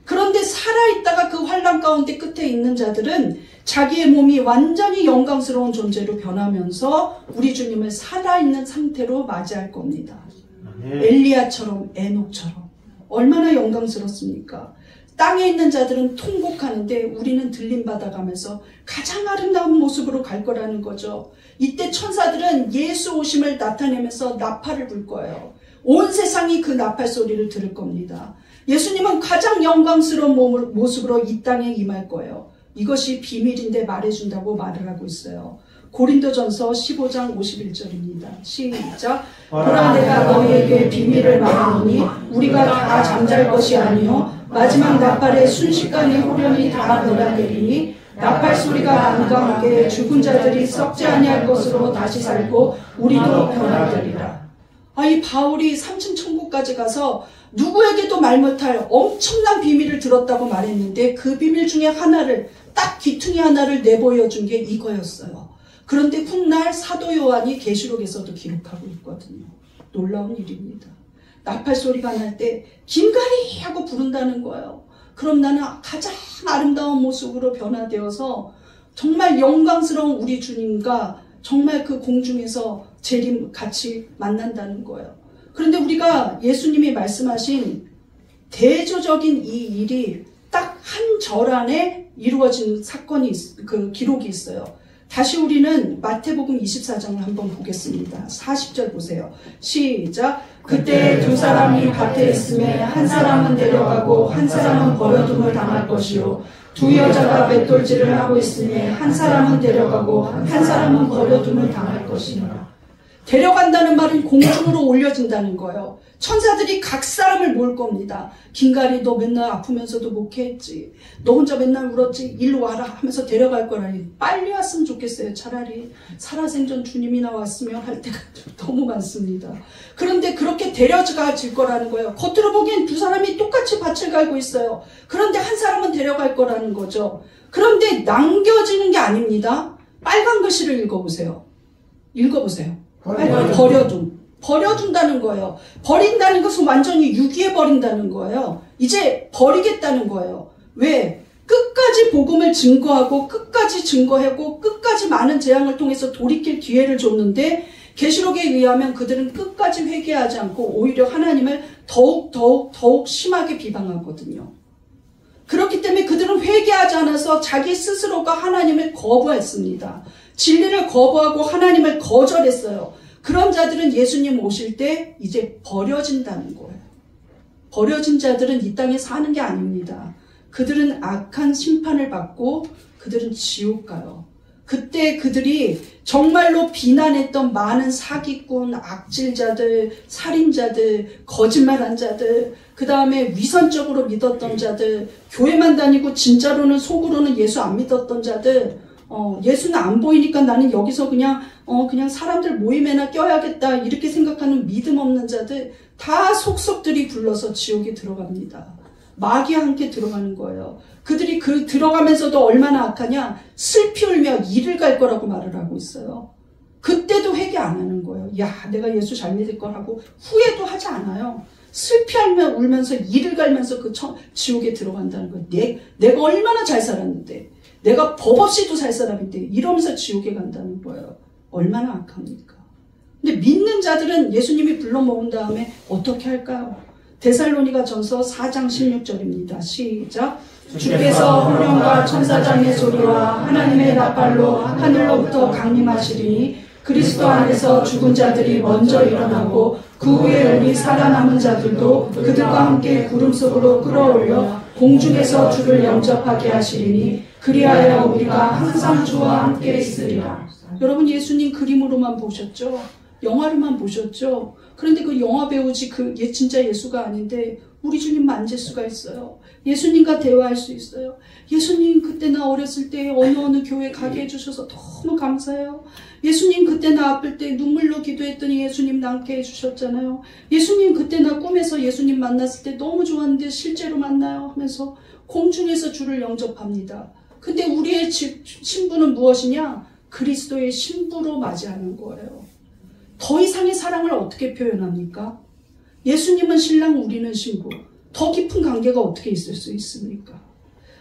그런데 살아있다가 그 환난 가운데 끝에 있는 자들은 자기의 몸이 완전히 영광스러운 존재로 변하면서 우리 주님을 살아있는 상태로 맞이할 겁니다. 엘리야처럼, 에녹처럼. 얼마나 영광스럽습니까? 땅에 있는 자들은 통곡하는데 우리는 들림받아가면서 가장 아름다운 모습으로 갈 거라는 거죠. 이때 천사들은 예수 오심을 나타내면서 나팔을 불 거예요. 온 세상이 그 나팔 소리를 들을 겁니다. 예수님은 가장 영광스러운 모습으로 이 땅에 임할 거예요. 이것이 비밀인데 말해준다고 말을 하고 있어요. 고린도전서 15장 51절입니다. 시작. 보라 내가 너희에게 비밀을 말하노니 우리가 다 잠잘 것이 아니요 마지막 나팔의 순식간에 호련히 다 몰아내리니 나팔 소리가 남과 함께 죽은 자들이 썩지 아니할 것으로 다시 살고 우리도 변화되리라. 이 바울이 삼층 천국까지 가서 누구에게도 말 못할 엄청난 비밀을 들었다고 말했는데 그 비밀 중에 하나를, 딱 귀퉁이 하나를 내보여준 게 이거였어요. 그런데 훗날 사도 요한이 계시록에서도 기록하고 있거든요. 놀라운 일입니다. 나팔 소리가 날 때 김가리 하고 부른다는 거예요. 그럼 나는 가장 아름다운 모습으로 변화되어서 정말 영광스러운 우리 주님과 정말 그 공중에서 재림 같이 만난다는 거예요. 그런데 우리가 예수님이 말씀하신 대조적인 이 일이 딱 한 절 안에 이루어진 사건이, 그 기록이 있어요. 다시 우리는 마태복음 24장을 한번 보겠습니다. 40절 보세요. 시작. 그때 두 사람이 밭에 있음에 한 사람은 데려가고 한 사람은 버려둠을 당할 것이요 두 여자가 맷돌질을 하고 있음에 한 사람은 데려가고 한 사람은 버려둠을 당할 것이니라. 데려간다는 말은 공중으로 올려진다는 거예요. 천사들이 각 사람을 모을 겁니다. 김가리 너 맨날 아프면서도 목회했지. 너 혼자 맨날 울었지. 일로 와라 하면서 데려갈 거라니. 빨리 왔으면 좋겠어요. 차라리 살아생전 주님이나 왔으면 할 때가 너무 많습니다. 그런데 그렇게 데려가질 거라는 거예요. 겉으로 보기엔 두 사람이 똑같이 밭을 갈고 있어요. 그런데 한 사람은 데려갈 거라는 거죠. 그런데 남겨지는 게 아닙니다. 빨간 글씨를 읽어보세요. 버려둔다는 거예요. 버린다는 것은 완전히 유기해 버린다는 거예요. 이제 버리겠다는 거예요. 왜? 끝까지 복음을 증거하고 끝까지 증거하고 끝까지 많은 재앙을 통해서 돌이킬 기회를 줬는데 계시록에 의하면 그들은 끝까지 회개하지 않고 오히려 하나님을 더욱 심하게 비방하거든요. 그렇기 때문에 그들은 회개하지 않아서 자기 스스로가 하나님을 거부했습니다. 진리를 거부하고 하나님을 거절했어요. 그런 자들은 예수님 오실 때 이제 버려진다는 거예요. 버려진 자들은 이 땅에 사는 게 아닙니다. 그들은 악한 심판을 받고 그들은 지옥 가요. 그때 그들이 정말로 비난했던 많은 사기꾼, 악질자들, 살인자들, 거짓말한 자들, 그 다음에 위선적으로 믿었던 자들, 교회만 다니고 진짜로는 속으로는 예수 안 믿었던 자들, 예수는 안 보이니까 나는 여기서 그냥 사람들 모임에나 껴야겠다 이렇게 생각하는 믿음 없는 자들 다 속속들이 불러서 지옥에 들어갑니다. 마귀와 함께 들어가는 거예요. 그들이 들어가면서도 얼마나 악하냐, 슬피 울며 이를 갈 거라고 말을 하고 있어요. 그때도 회개 안 하는 거예요. 야, 내가 예수 잘 믿을 걸 하고 후회도 하지 않아요. 슬피 울면서 이를 갈면서 그 지옥에 들어간다는 거예요. 내가 얼마나 잘 살았는데, 내가 법 없이도 살 사람인데 이러면서 지옥에 간다는 거예요. 얼마나 악합니까? 근데 믿는 자들은 예수님이 불러 모은 다음에 어떻게 할까요? 데살로니가 전서 4장 16절입니다. 시작. 주께서 훈련과 천사장의 소리와 하나님의 나팔로 하늘로부터 강림하시리니 그리스도 안에서 죽은 자들이 먼저 일어나고 그 후에 우리 살아남은 자들도 그들과 함께 구름 속으로 끌어올려 공중에서 주를 영접하게 하시리니 그리하여 우리가 항상 주와 함께 있으리라. 여러분, 예수님 그림으로만 보셨죠? 영화로만 보셨죠? 그런데 그 영화 배우지 진짜 예수가 아닌데 우리 주님 만질 수가 있어요. 예수님과 대화할 수 있어요. 예수님, 그때 나 어렸을 때 어느 교회 가게 해주셔서 너무 감사해요. 예수님, 그때 나 아플 때 눈물로 기도했더니 예수님 낫게 해주셨잖아요. 예수님, 그때 나 꿈에서 예수님 만났을 때 너무 좋았는데 실제로 만나요 하면서 공중에서 주를 영접합니다. 근데 우리의 신부는 무엇이냐? 그리스도의 신부로 맞이하는 거예요. 더 이상의 사랑을 어떻게 표현합니까? 예수님은 신랑, 우리는 신부. 더 깊은 관계가 어떻게 있을 수 있습니까?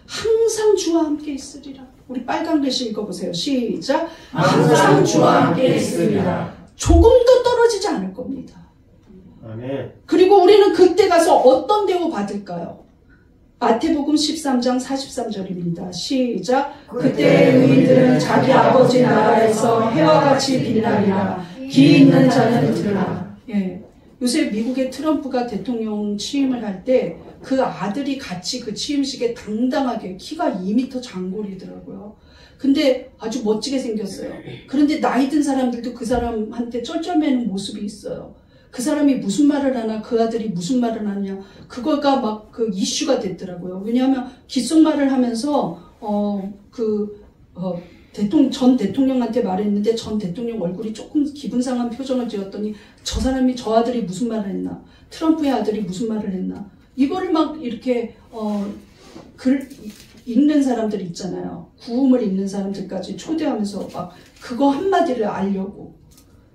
항상 주와 함께 있으리라. 우리 빨간 글씨 읽어보세요. 시작. 항상 주와 함께 있으리라. 조금도 떨어지지 않을 겁니다. 아멘. 그리고 우리는 그때 가서 어떤 대우 받을까요? 마태복음 13장 43절입니다. 시작. 그때 의인들은 자기 아버지 나라에서 해와 같이 빛나리라. 기 있는 자는 들으라. 예. 요새 미국의 트럼프가 대통령 취임을 할 때 그 아들이 같이 그 취임식에 당당하게, 키가 2m 장골이더라고요. 근데 아주 멋지게 생겼어요. 그런데 나이 든 사람들도 그 사람한테 쩔쩔매는 모습이 있어요. 그 사람이 무슨 말을 하나, 그 아들이 무슨 말을 하냐, 그거가 막 그 이슈가 됐더라고요. 왜냐하면 귓속말을 하면서 전 대통령한테 말했는데 전 대통령 얼굴이 조금 기분 상한 표정을 지었더니 저 사람이 저 아들이 무슨 말을 했나, 트럼프의 아들이 무슨 말을 했나, 이거를 막 이렇게 글 읽는 사람들 있잖아요. 구음을 읽는 사람들까지 초대하면서 막 그거 한마디를 알려고.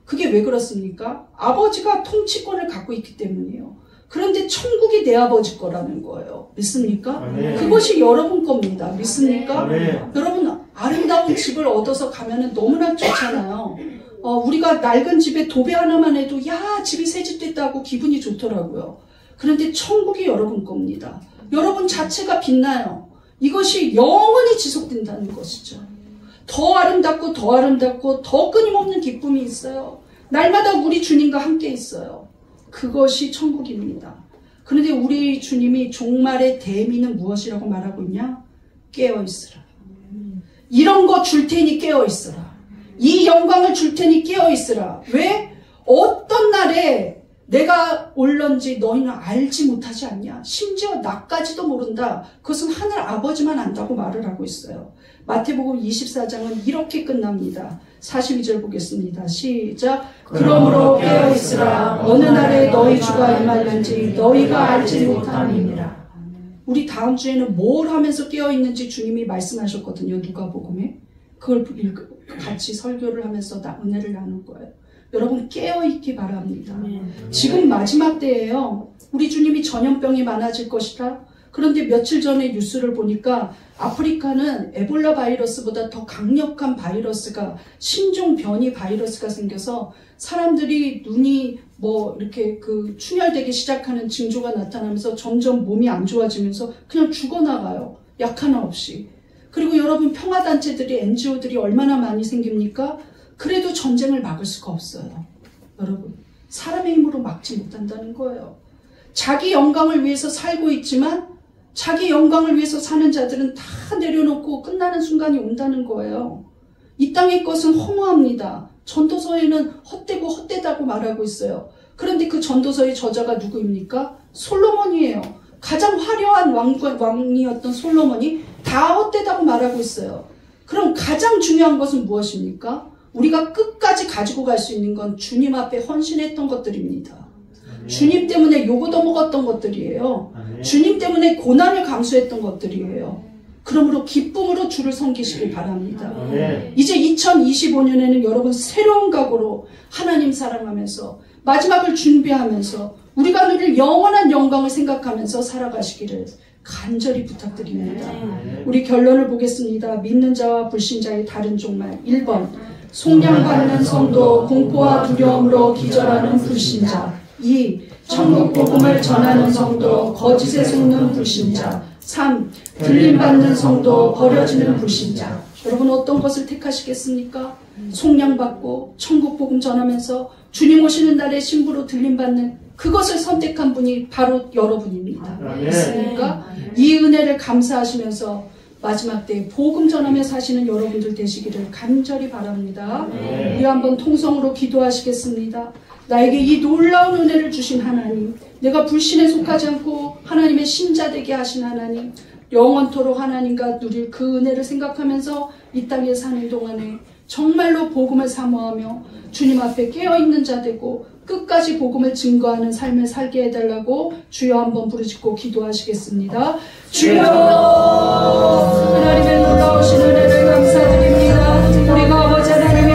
그게 왜 그렇습니까? 아버지가 통치권을 갖고 있기 때문이에요. 그런데 천국이 내 아버지 거라는 거예요. 믿습니까? 네. 그것이 여러분 겁니다. 믿습니까? 네. 여러분 아름다운 집을 얻어서 가면은 너무나 좋잖아요. 우리가 낡은 집에 도배 하나만 해도 야 집이 새집됐다고 기분이 좋더라고요. 그런데 천국이 여러분 겁니다. 여러분 자체가 빛나요. 이것이 영원히 지속된다는 것이죠. 더 아름답고 더 아름답고 더 끊임없는 기쁨이 있어요. 날마다 우리 주님과 함께 있어요. 그것이 천국입니다. 그런데 우리 주님이 종말의 대미는 무엇이라고 말하고 있냐? 깨어있으라. 이런 거 줄 테니 깨어있으라. 이 영광을 줄 테니 깨어있으라. 왜? 어떤 날에 내가 올런지 너희는 알지 못하지 않냐? 심지어 나까지도 모른다. 그것은 하늘 아버지만 안다고 말을 하고 있어요. 마태복음 24장은 이렇게 끝납니다. 42절 보겠습니다. 시작. 그러므로 깨어있으라. 어느 날에 너희 주가 임할는지 너희가 알지 못함이니라. 우리 다음 주에는 뭘 하면서 깨어있는지 주님이 말씀하셨거든요. 누가복음에. 그걸 같이 설교를 하면서 은혜를 나눌 거예요. 여러분 깨어있기 바랍니다. 지금 마지막 때예요. 우리 주님이 전염병이 많아질 것이라. 그런데 며칠 전에 뉴스를 보니까 아프리카는 에볼라 바이러스보다 더 강력한 바이러스가, 신종 변이 바이러스가 생겨서 사람들이 눈이 이렇게 충혈되기 시작하는 징조가 나타나면서 점점 몸이 안 좋아지면서 그냥 죽어나가요. 약 하나 없이. 그리고 여러분 평화단체들이, NGO들이 얼마나 많이 생깁니까? 그래도 전쟁을 막을 수가 없어요. 여러분 사람의 힘으로 막지 못한다는 거예요. 자기 영광을 위해서 살고 있지만 자기 영광을 위해서 사는 자들은 다 내려놓고 끝나는 순간이 온다는 거예요. 이 땅의 것은 허무합니다. 전도서에는 헛되고 헛되다고 말하고 있어요. 그런데 그 전도서의 저자가 누구입니까? 솔로몬이에요. 가장 화려한 왕이었던 솔로몬이 다 헛되다고 말하고 있어요. 그럼 가장 중요한 것은 무엇입니까? 우리가 끝까지 가지고 갈 수 있는 건 주님 앞에 헌신했던 것들입니다. 주님 때문에 욕 얻어먹었던 것들이에요. 주님 때문에 고난을 감수했던 것들이에요. 그러므로 기쁨으로 주를 섬기시길 바랍니다. 이제 2025년에는 여러분 새로운 각오로 하나님 사랑하면서 마지막을 준비하면서 우리가 누릴 영원한 영광을 생각하면서 살아가시기를 간절히 부탁드립니다. 우리 결론을 보겠습니다. 믿는 자와 불신자의 다른 종말. 1번 속량받는 성도, 공포와 두려움으로 기절하는 불신자. 2. 천국 복음을 전하는 성도, 거짓에 속는 불신자. 3. 들림받는 성도, 버려지는 불신자. 여러분 어떤 것을 택하시겠습니까? 속량받고 천국 복음 전하면서 주님 오시는 날에 신부로 들림받는 그것을 선택한 분이 바로 여러분입니다. 있습니까? 이 은혜를 감사하시면서 마지막 때 복음 전하며 사시는 여러분들 되시기를 간절히 바랍니다. 우리 한번 통성으로 기도하시겠습니다. 나에게 이 놀라운 은혜를 주신 하나님, 내가 불신에 속하지 않고 하나님의 신자 되게 하신 하나님, 영원토록 하나님과 누릴 그 은혜를 생각하면서 이 땅에 사는 동안에 정말로 복음을 사모하며 주님 앞에 깨어있는 자 되고 끝까지 복음을 증거하는 삶을 살게 해달라고 주여 한번 부르짖고 기도하시겠습니다. 주여, 하나님의 놀라우신 은혜를 감사드립니다. 우리가 아버지 하나님